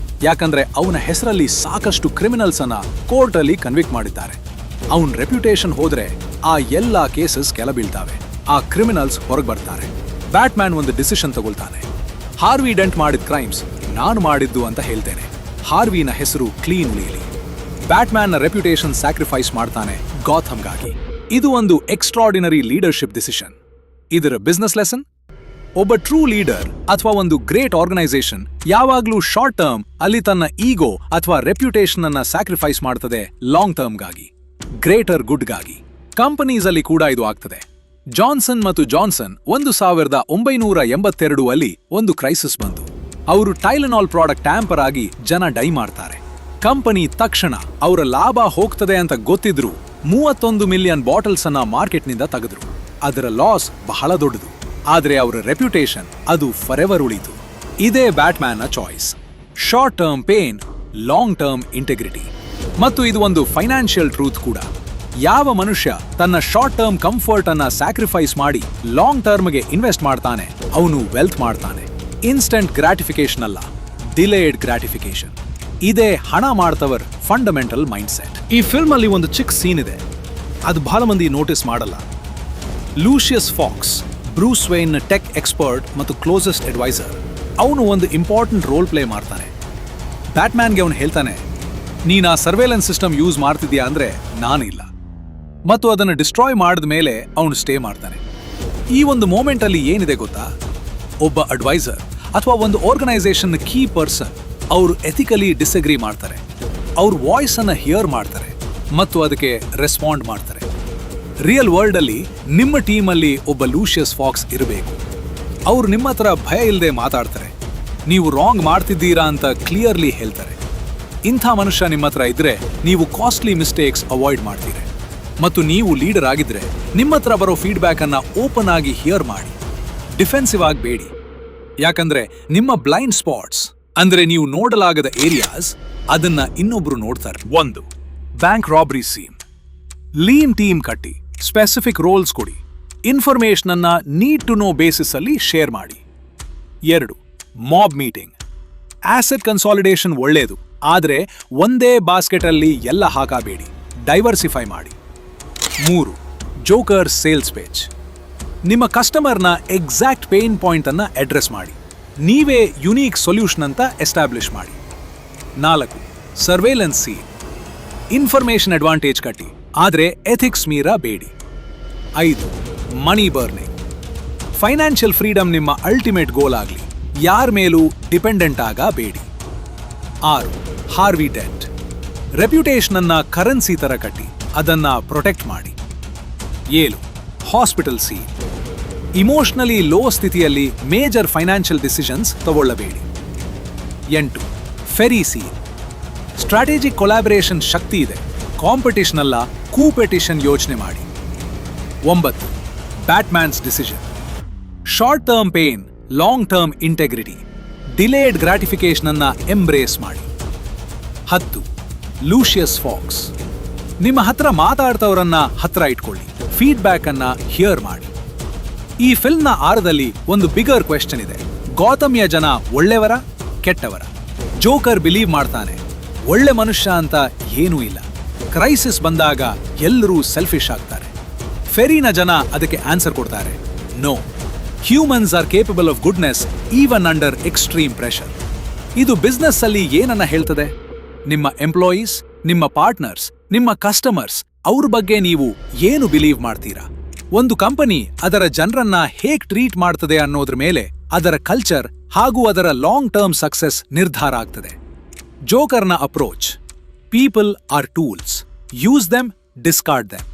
ಯಾಕಂದ್ರೆ ಅವನ ಹೆಸರಲ್ಲಿ ಸಾಕಷ್ಟು ಕ್ರಿಮಿನಲ್ಸ್ ಅನ್ನ ಕೋರ್ಟ್ ಅಲ್ಲಿ ಕನ್ವಿಕ್ಟ್ ಮಾಡಿದ್ದಾರೆ. ಅವನ್ ರೆಪ್ಯುಟೇಷನ್ ಹೋದ್ರೆ ಆ ಎಲ್ಲಾ ಕೇಸಸ್ ಕೆಳ ಬೀಳ್ತಾವೆ, ಆ ಕ್ರಿಮಿನಲ್ಸ್ ಹೊರಗೆ ಬರ್ತಾರೆ. ಬ್ಯಾಟ್ಮ್ಯಾನ್ ಒಂದು ಡಿಸಿಷನ್ ತಗೊಳ್ತಾನೆ. ಹಾರ್ವಿ ಡೆಂಟ್ ಮಾಡಿದ ಕ್ರೈಮ್ಸ್ ನಾನು ಮಾಡಿದ್ದು ಅಂತ ಹೇಳ್ತೇನೆ. ಹಾರ್ವಿನ ಹೆಸರು ಕ್ಲೀನ್ ಉಳಿಯಲಿ. ಬ್ಯಾಟ್ಮ್ಯಾನ್ನ ರೆಪ್ಯುಟೇಷನ್ ಸ್ಯಾಕ್ರಿಫೈಸ್ ಮಾಡ್ತಾನೆ ಗಾಥಮ್ಗಾಗಿ. ಇದು ಒಂದು ಎಕ್ಸ್ಟ್ರಾರ್ಡಿನರಿ ಲೀಡರ್ಶಿಪ್ ಡಿಸಿಷನ್. ಇದರ ಬಿಸ್ನೆಸ್ ಲೆಸನ್: ಒಬ್ಬ ಟ್ರೂ ಲೀಡರ್ ಅಥವಾ ಒಂದು ಗ್ರೇಟ್ ಆರ್ಗನೈಸೇಷನ್ ಯಾವಾಗ್ಲೂ ಶಾರ್ಟ್ ಟರ್ಮ್ ಅಲ್ಲಿ ತನ್ನ ಈಗೋ ಅಥವಾ ರೆಪ್ಯುಟೇಷನ್ ಅನ್ನ ಸ್ಯಾಕ್ರಿಫೈಸ್ ಮಾಡ್ತದೆ ಲಾಂಗ್ ಟರ್ಮ್ಗಾಗಿ, ಗ್ರೇಟರ್ ಗುಡ್ಗಾಗಿ. ಕಂಪನೀಸ್ ಅಲ್ಲಿ ಕೂಡ ಇದು ಆಗ್ತದೆ. ಜಾನ್ಸನ್ ಮತ್ತು ಜಾನ್ಸನ್ 1982 ಅಲ್ಲಿ ಒಂದು ಕ್ರೈಸಿಸ್ ಬಂತು. ಅವರು ಟೈಲನಾಲ್ ಪ್ರಾಡಕ್ಟ್ ಟ್ಯಾಂಪರ್ ಆಗಿ ಜನ ಡೈ ಮಾಡ್ತಾರೆ. ಕಂಪನಿ ತಕ್ಷಣ ಅವರ ಲಾಭ ಹೋಗ್ತದೆ ಅಂತ ಗೊತ್ತಿದ್ರು 31 ಮಿಲಿಯನ್ ಬಾಟಲ್ಸ್ ಅನ್ನ ಮಾರ್ಕೆಟ್ನಿಂದ ತೆಗೆದ್ರು. ಅದರ ಲಾಸ್ ಬಹಳ ದೊಡ್ಡದು, ಆದ್ರೆ ಅವರ ರೆಪ್ಯುಟೇಷನ್ ಅದು ಫಾರೆವರ್ ಉಳಿತು. ಇದೇ ಬ್ಯಾಟ್ಮ್ಯಾನ್ನ choice: short term pain, long term integrity. ಮತ್ತು ಇದು ಒಂದು ಫೈನಾನ್ಷಿಯಲ್ ಟ್ರೂತ್ ಕೂಡ. ಯಾವ ಮನುಷ್ಯ ತನ್ನ ಶಾರ್ಟ್ ಟರ್ಮ್ ಕಂಫರ್ಟ್ ಅನ್ನ ಸ್ಯಾಕ್ರಿಫೈಸ್ ಮಾಡಿ ಲಾಂಗ್ ಟರ್ಮ್ಗೆ ಇನ್ವೆಸ್ಟ್ ಮಾಡ್ತಾನೆ ಅವನು ವೆಲ್ತ್ ಮಾಡ್ತಾನೆ. ಇನ್ಸ್ಟೆಂಟ್ ಗ್ರಾಟಿಫಿಕೇಶನ್ ಅಲ್ಲ, ಡಿಲೇಡ್ ಗ್ರಾಟಿಫಿಕೇಶನ್. ಇದೇ ಹಣ ಮಾಡ್ತವರ್ ಫಂಡಮೆಂಟಲ್ ಮೈಂಡ್ ಸೆಟ್. ಈ ಫಿಲ್ಮ್ ಅಲ್ಲಿ ಒಂದು ಚಿಕ್ಕ ಸೀನ್ ಇದೆ, ಅದು ಬಹಳ ಮಂದಿ ನೋಟಿಸ್ ಮಾಡಲ್ಲ. Lucius Fox, Bruce Wayne tech expert ಮತ್ತು ಕ್ಲೋಸೆಸ್ಟ್ ಅಡ್ವೈಸರ್, ಅವನು ಒಂದು ಇಂಪಾರ್ಟೆಂಟ್ ರೋಲ್ ಪ್ಲೇ ಮಾಡ್ತಾನೆ. ಬ್ಯಾಟ್ಮ್ಯಾನ್ಗೆ ಅವನು ಹೇಳ್ತಾನೆ, ನೀನು ಆ ಸರ್ವೇಲೆನ್ಸ್ ಸಿಸ್ಟಮ್ ಯೂಸ್ ಮಾಡ್ತಿದ್ಯಾ ಅಂದ್ರೆ ನಾನಿಲ್ಲ, ಮತ್ತು ಅದನ್ನು ಡಿಸ್ಟ್ರಾಯ್ ಮಾಡಿದ ಮೇಲೆ ಅವನು ಸ್ಟೇ ಮಾಡ್ತಾನೆ. ಈ ಒಂದು ಮೂಮೆಂಟ್ ಅಲ್ಲಿ ಏನಿದೆ ಗೊತ್ತಾ? ಒಬ್ಬ ಅಡ್ವೈಸರ್ ಅಥವಾ ಒಂದು ಆರ್ಗನೈಸೇಷನ್ ಕೀ ಪರ್ಸನ್ ಅವರು ಎಥಿಕಲಿ ಡಿಸ್ಅಗ್ರಿ ಮಾಡ್ತಾರೆ, ಅವ್ರ ವಾಯ್ಸ್ ಅನ್ನ ಹಿಯರ್ ಮಾಡ್ತಾರೆ ಮತ್ತು ಅದಕ್ಕೆ ರೆಸ್ಪಾಂಡ್ ಮಾಡ್ತಾರೆ. ರಿಯಲ್ ವರ್ಲ್ಡ್ ಅಲ್ಲಿ ನಿಮ್ಮ ಟೀಮ್ ಅಲ್ಲಿ ಒಬ್ಬ ಲೂಷಿಯಸ್ ಫಾಕ್ಸ್ ಇರಬೇಕು. ಅವ್ರು ನಿಮ್ಮ ಹತ್ರ ಭಯ ಇಲ್ಲದೆ ಮಾತಾಡ್ತಾರೆ, ನೀವು ರಾಂಗ್ ಮಾಡ್ತಿದ್ದೀರಾ ಅಂತ ಕ್ಲಿಯರ್ಲಿ ಹೇಳ್ತಾರೆ. ಇಂಥ ಮನುಷ್ಯ ನಿಮ್ಮ ಹತ್ರ ಇದ್ರೆ ನೀವು ಕಾಸ್ಟ್ಲಿ ಮಿಸ್ಟೇಕ್ಸ್ ಅವಾಯ್ಡ್ ಮಾಡ್ತೀರಿ. ಮತ್ತು ನೀವು ಲೀಡರ್ ಆಗಿದ್ರೆ ನಿಮ್ಮ ಹತ್ರ ಬರೋ ಫೀಡ್ಬ್ಯಾಕ್ ಅನ್ನ ಓಪನ್ ಆಗಿ ಹಿಯರ್ ಮಾಡಿ, ಡಿಫೆನ್ಸಿವ್ ಆಗಬೇಡಿ. ಯಾಕಂದ್ರೆ ನಿಮ್ಮ ಬ್ಲೈಂಡ್ ಸ್ಪಾಟ್ಸ್ ಅಂದ್ರೆ ನೀವು ನೋಡಲಾಗದ ಏರಿಯಾಸ್ ಅದನ್ನ ಇನ್ನೊಬ್ರು ನೋಡ್ತಾರೆ. 1. Bank robbery scene. Lean team ಕಟ್ಟಿ, ಸ್ಪೆಸಿಫಿಕ್ ರೋಲ್ಸ್ ಕೊಡಿ, ಇನ್ಫಾರ್ಮೇಶನ್ ಅನ್ನ ನೀಡ್ ಟು ನೋ ಬೇಸಿಸ್ ಅಲ್ಲಿ ಶೇರ್ ಮಾಡಿ. 2. Mob meeting. ಆಸೆಟ್ ಕನ್ಸಾಲಿಡೇಷನ್ ಒಳ್ಳೇದು, ಆದ್ರೆ ಒಂದೇ ಬಾಸ್ಕೆಟ್ ಅಲ್ಲಿ ಎಲ್ಲ ಹಾಕಬೇಡಿ, ಡೈವರ್ಸಿಫೈ ಮಾಡಿ. 3. Joker sales page. ನಿಮ್ಮ ಕಸ್ಟಮರ್ನ ಎಕ್ಸಾಕ್ಟ್ ಪೇನ್ ಪಾಯಿಂಟ್ ಅನ್ನ ಅಡ್ರೆಸ್ ಮಾಡಿ, ನೀವೇ ಯುನೀಕ್ ಸೊಲ್ಯೂಷನ್ ಅಂತ ಎಸ್ಟಾಬ್ಲಿಷ್ ಮಾಡಿ. 4. Surveillance scene. ಇನ್ಫಾರ್ಮೇಶನ್ ಅಡ್ವಾಂಟೇಜ್ ಕಟ್ಟಿ, ಆದ್ರೆ ಎಥಿಕ್ಸ್ ಮೀರ ಬೇಡಿ. 5. Money burning. ಫೈನಾನ್ಷಿಯಲ್ ಫ್ರೀಡಮ್ ನಿಮ್ಮ ಅಲ್ಟಿಮೇಟ್ ಗೋಲ್ ಆಗಲಿ, ಯಾರ ಮೇಲೂ ಡಿಪೆಂಡೆಂಟ್ ಆಗಬೇಡಿ. 6. Harvey Dent. ರೆಪ್ಯುಟೇಷನ್ ಅನ್ನ ಕರೆನ್ಸಿ ತರ ಕಟ್ಟಿ ಅದನ್ನ ಪ್ರೊಟೆಕ್ಟ್ ಮಾಡಿ. 7. Hospital scene. ಇಮೋಷನಲಿ ಲೋ ಸ್ಥಿತಿಯಲ್ಲಿ ಮೇಜರ್ ಫೈನಾನ್ಷಿಯಲ್ ಡಿಸಿಷನ್ಸ್ ತಗೊಳ್ಳಬೇಡಿ. 8. Ferry scene. ಸ್ಟ್ರಾಟಜಿಕ್ ಕೊಲಾಬರೇಷನ್ ಶಕ್ತಿ ಇದೆ, ಕಾಂಪಿಟಿಷನ್ ಅಲ್ಲ ಕೂಪೆಟಿಷನ್ ಯೋಚನೆ ಮಾಡಿ. 9. Batman's decision. Short term pain, long term integrity, delayed gratification ಅನ್ನ ಎಂಬ್ರೇಸ್ ಮಾಡಿ. 10. Lucius fox. ನಿಮ್ಮ ಹತ್ರ ಮಾತಾಡ್ತವರನ್ನ ಹತ್ರ ಇಟ್ಕೊಳ್ಳಿ, ಫೀಡ್ಬ್ಯಾಕ್ ಅನ್ನ ಹಿಯರ್ ಮಾಡಿ. ಈ ಫಿಲ್ಮ್ನ ಆರದಲ್ಲಿ ಒಂದು ಬಿಗರ್ ಕ್ವೆಶ್ಚನ್ ಇದೆ: ಗೌತಮ್ಯ ಜನ ಒಳ್ಳೆಯವರ ಕೆಟ್ಟವರ? ಜೋಕರ್ ಬಿಲೀವ್ ಮಾಡ್ತಾನೆ ಒಳ್ಳೆ ಮನುಷ್ಯ ಅಂತ ಏನೂ ಇಲ್ಲ, ಕ್ರೈಸಿಸ್ ಬಂದಾಗ ಎಲ್ಲರೂ ಸೆಲ್ಫಿಶ್ ಆಗ್ತಾರೆ. ಫೆರಿನ ಜನ ಅದಕ್ಕೆ ಆನ್ಸರ್ ಕೊಡ್ತಾರೆ: no, humans are capable of goodness even under extreme pressure. ಇದು ಬಿಸ್ನೆಸ್ ಅಲ್ಲಿ ಏನನ್ನ ಹೇಳ್ತದೆ? ನಿಮ್ಮ ಎಂಪ್ಲಾಯೀಸ್, ನಿಮ್ಮ ಪಾರ್ಟ್ನರ್ಸ್, ನಿಮ್ಮ ಕಸ್ಟಮರ್ಸ್ ಅವ್ರ ಬಗ್ಗೆ ನೀವು ಏನು ಬಿಲೀವ್ ಮಾಡ್ತೀರಾ? ಒಂದು ಕಂಪನಿ ಅದರ ಜನರನ್ನ ಹೇಗ್ ಟ್ರೀಟ್ ಮಾಡ್ತದೆ ಅನ್ನೋದ್ರ ಮೇಲೆ ಅದರ ಕಲ್ಚರ್ ಹಾಗೂ ಅದರ ಲಾಂಗ್ ಟರ್ಮ್ ಸಕ್ಸೆಸ್ ನಿರ್ಧಾರ ಆಗ್ತದೆ. ಜೋಕರ್ನ approach: people are tools, use them, discard them.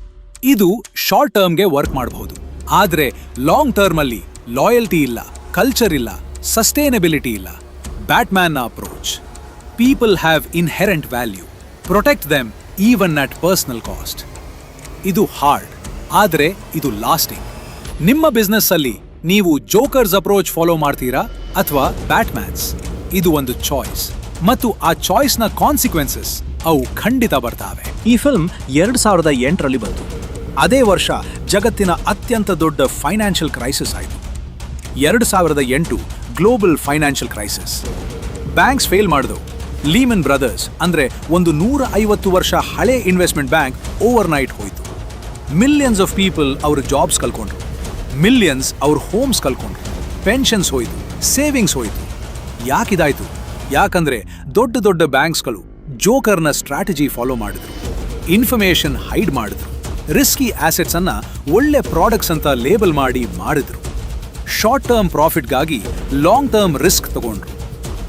ಇದು ಶಾರ್ಟ್ ಟರ್ಮ್ಗೆ ವರ್ಕ್ ಮಾಡಬಹುದು, ಆದ್ರೆ ಲಾಂಗ್ ಟರ್ಮ್ ಅಲ್ಲಿ ಲಾಯಲ್ಟಿ ಇಲ್ಲ, ಕಲ್ಚರ್ ಇಲ್ಲ, ಸಸ್ಟೈನಬಿಲಿಟಿ ಇಲ್ಲ. ಬ್ಯಾಟ್ಮ್ಯಾನ್ನ approach: people have inherent value, protect them even at personal cost. ಇದು ಹಾರ್ಡ್, ಆದ್ರೆ ಇದು ಲಾಸ್ಟಿಂಗ್. ನಿಮ್ಮ ಬಿಸ್ನೆಸ್ ಅಲ್ಲಿ ನೀವು ಜೋಕರ್ಸ್ ಅಪ್ರೋಚ್ ಫಾಲೋ ಮಾಡ್ತೀರಾ ಅಥವಾ ಬ್ಯಾಟ್ಮ್ಯಾನ್ಸ್? ಇದು ಒಂದು ಚಾಯ್ಸ್, ಮತ್ತು ಆ ಚಾಯ್ಸ್ನ ಕಾನ್ಸಿಕ್ವೆನ್ಸಸ್ ಅವು ಖಂಡಿತ ಬರ್ತಾವೆ. ಈ ಫಿಲ್ಮ್ 2008ರಲ್ಲಿ ಬಂತು. ಅದೇ ವರ್ಷ ಜಗತ್ತಿನ ಅತ್ಯಂತ ದೊಡ್ಡ ಫೈನಾನ್ಷಿಯಲ್ ಕ್ರೈಸಿಸ್ ಆಯಿತು. 2008 global financial crisis. Banks fail ಮಾಡಿದವು. ಲೀಮನ್ ಬ್ರದರ್ಸ್ ಅಂದ್ರೆ ಒಂದು 150 ವರ್ಷ ಹಳೆ ಇನ್ವೆಸ್ಟ್ಮೆಂಟ್ ಬ್ಯಾಂಕ್ ಓವರ್ ನೈಟ್ ಹೋಯಿತು. ಮಿಲಿಯನ್ಸ್ ಆಫ್ ಪೀಪಲ್ ಅವ್ರ ಜಾಬ್ಸ್ ಕಳ್ಕೊಂಡ್ರು, ಮಿಲಿಯನ್ಸ್ ಅವ್ರ ಹೋಮ್ಸ್ ಕಳ್ಕೊಂಡ್ರು, ಪೆನ್ಷನ್ಸ್ ಹೋಯಿತು, ಸೇವಿಂಗ್ಸ್ ಹೋಯಿತು. ಯಾಕಿದಾಯ್ತು? ಯಾಕಂದ್ರೆ ದೊಡ್ಡ ದೊಡ್ಡ ಬ್ಯಾಂಕ್ಸ್ಗಳು ಜೋಕರ್ನ ಸ್ಟ್ರಾಟಜಿ ಫಾಲೋ ಮಾಡಿದ್ರು, ಇನ್ಫಾರ್ಮೇಶನ್ ಹೈಡ್ ಮಾಡಿದ್ರು, ರಿಸ್ಕಿ ಆಸೆಟ್ಸ್ ಅನ್ನ ಒಳ್ಳೆ ಪ್ರಾಡಕ್ಟ್ಸ್ ಅಂತ ಲೇಬಲ್ ಮಾಡಿದ್ರು. ಶಾರ್ಟ್ ಟರ್ಮ್ ಪ್ರಾಫಿಟ್ಗಾಗಿ ಲಾಂಗ್ ಟರ್ಮ್ ರಿಸ್ಕ್ ತಗೊಂಡ್ರು.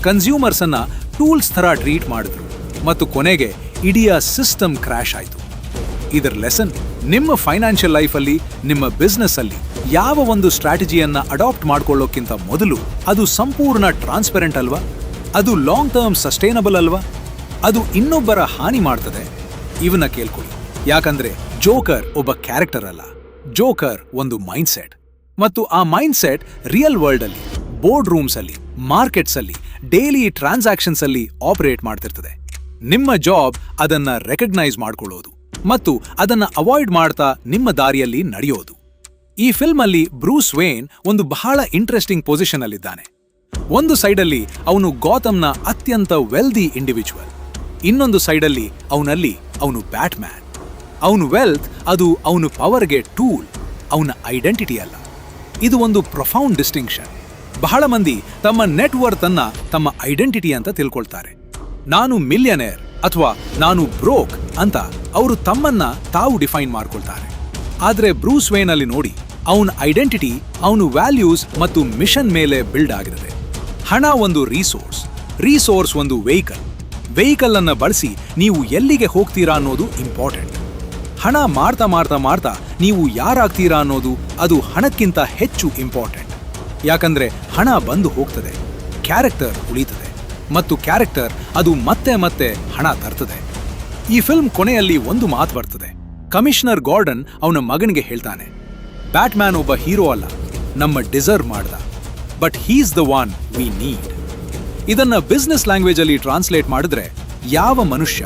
ಕನ್ಸ್ಯೂಮರ್ಸ್ ಅನ್ನ ಟೂಲ್ಸ್ ಥರ ಟ್ರೀಟ್ ಮಾಡಿದ್ರು ಮತ್ತು ಕೊನೆಗೆ ಇಡೀ ಸಿಸ್ಟಮ್ ಕ್ರ್ಯಾಶ್ ಆಯಿತು. ಇದರ ಲೆಸನ್, ನಿಮ್ಮ ಫೈನಾನ್ಷಿಯಲ್ ಲೈಫಲ್ಲಿ, ನಿಮ್ಮ ಬಿಸ್ನೆಸ್ ಅಲ್ಲಿ ಯಾವ ಒಂದು ಸ್ಟ್ರಾಟಜಿಯನ್ನ ಅಡಾಪ್ಟ್ ಮಾಡ್ಕೊಳ್ಳೋಕ್ಕಿಂತ ಮೊದಲು ಅದು ಸಂಪೂರ್ಣ ಟ್ರಾನ್ಸ್ಪರೆಂಟ್ ಅಲ್ವಾ? ಅದು ಲಾಂಗ್ ಟರ್ಮ್ ಸಸ್ಟೈನಬಲ್ ಅಲ್ವಾ? ಅದು ಇನ್ನೊಬ್ಬರ ಹಾನಿ ಮಾಡ್ತದೆ? ಇವನ್ನ ಕೇಳ್ಕೊಳ್ಳಿ. ಯಾಕಂದ್ರೆ ಜೋಕರ್ ಒಬ್ಬ ಕ್ಯಾರೆಕ್ಟರ್ ಅಲ್ಲ, ಜೋಕರ್ ಒಂದು ಮೈಂಡ್ಸೆಟ್. ಮತ್ತು ಆ ಮೈಂಡ್ಸೆಟ್ ರಿಯಲ್ ವರ್ಲ್ಡ್ ಅಲ್ಲಿ, ಬೋರ್ಡ್ ರೂಮ್ಸ್ ಅಲ್ಲಿ, ಮಾರ್ಕೆಟ್ಸ್ ಅಲ್ಲಿ, ಡೈಲಿ ಟ್ರಾನ್ಸಾಕ್ಷನ್ಸ್ ಅಲ್ಲಿ ಆಪರೇಟ್ ಮಾಡ್ತಿರ್ತದೆ. ನಿಮ್ಮ ಜಾಬ್ ಅದನ್ನ ರೆಕಗ್ನೈಸ್ ಮಾಡ್ಕೊಳ್ಳೋದು ಮತ್ತು ಅದನ್ನ ಅವಾಯ್ಡ್ ಮಾಡ್ತಾ ನಿಮ್ಮ ದಾರಿಯಲ್ಲಿ ನಡೆಯೋದು. ಈ ಫಿಲ್ಮ್ ಅಲ್ಲಿ ಬ್ರೂಸ್ ವೇನ್ ಒಂದು ಬಹಳ ಇಂಟ್ರೆಸ್ಟಿಂಗ್ ಪೊಸಿಷನ್ ಅಲ್ಲಿದ್ದಾನೆ. ಒಂದು ಸೈಡಲ್ಲಿ ಅವನು ಗಾಥಮ್ನ ಅತ್ಯಂತ ವೆಲ್ದಿ ಇಂಡಿವಿಜುವಲ್, ಇನ್ನೊಂದು ಸೈಡಲ್ಲಿ ಅವನು ಬ್ಯಾಟ್ಮ್ಯಾನ್. ಅವನು ವೆಲ್ತ್ ಅದು ಅವನು ಪವರ್ಗೆ ಟೂಲ್, ಅವನ ಐಡೆಂಟಿಟಿ ಅಲ್ಲ. ಇದು ಒಂದು ಪ್ರೊಫೌಂಡ್ ಡಿಸ್ಟಿಂಕ್ಷನ್. ಬಹಳ ಮಂದಿ ತಮ್ಮ ನೆಟ್ವರ್ತ್ ಅನ್ನ ತಮ್ಮ ಐಡೆಂಟಿಟಿ ಅಂತ ತಿಳ್ಕೊಳ್ತಾರೆ. ನಾನು ಮಿಲಿಯನೇರ್ ಅಥವಾ ನಾನು ಬ್ರೋಕ್ ಅಂತ ಅವರು ತಮ್ಮನ್ನ ತಾವು ಡಿಫೈನ್ ಮಾಡ್ಕೊಳ್ತಾರೆ. ಆದ್ರೆ ಬ್ರೂಸ್ ವೇನ್ ಅಲ್ಲಿ ನೋಡಿ, ಅವನ ಐಡೆಂಟಿಟಿ ಅವನು ವ್ಯಾಲ್ಯೂಸ್ ಮತ್ತು ಮಿಷನ್ ಮೇಲೆ ಬಿಲ್ಡ್ ಆಗಿರುತ್ತೆ. ಹಣ ಒಂದು ರಿಸೋರ್ಸ್ ಒಂದು ವೆಹಿಕಲ್ ಅನ್ನ ಬಳಸಿ ನೀವು ಎಲ್ಲಿಗೆ ಹೋಗ್ತೀರಾ ಅನ್ನೋದು ಇಂಪಾರ್ಟೆಂಟ್. ಹಣ ಮಾಡ್ತಾ ನೀವು ಯಾರಾಗ್ತೀರಾ ಅನ್ನೋದು ಅದು ಹಣಕ್ಕಿಂತ ಹೆಚ್ಚು ಇಂಪಾರ್ಟೆಂಟ್. ಯಾಕಂದ್ರೆ ಹಣ ಬಂದು ಹೋಗ್ತದೆ, ಕ್ಯಾರೆಕ್ಟರ್ ಉಳಿತದೆ ಮತ್ತು ಕ್ಯಾರೆಕ್ಟರ್ ಅದು ಮತ್ತೆ ಹಣ ತರ್ತದೆ. ಈ ಫಿಲ್ಮ್ ಕೊನೆಯಲ್ಲಿ ಒಂದು ಮಾತು ಬರ್ತದೆ. ಕಮಿಷನರ್ ಗಾರ್ಡನ್ ಅವನ ಮಗನಿಗೆ ಹೇಳ್ತಾನೆ, ಬ್ಯಾಟ್ಮ್ಯಾನ್ ಒಬ್ಬ ಹೀರೋ ಅಲ್ಲ, ನಮ್ಮ ಡಿಸರ್ವ್ ಮಾಡ್ದ, but he's the one we need. ಇದನ್ನ ಬಿಸ್ನೆಸ್ ಲ್ಯಾಂಗ್ವೇಜ್ ಅಲ್ಲಿ ಟ್ರಾನ್ಸ್ಲೇಟ್ ಮಾಡಿದ್ರೆ ಯಾವ ಮನುಷ್ಯ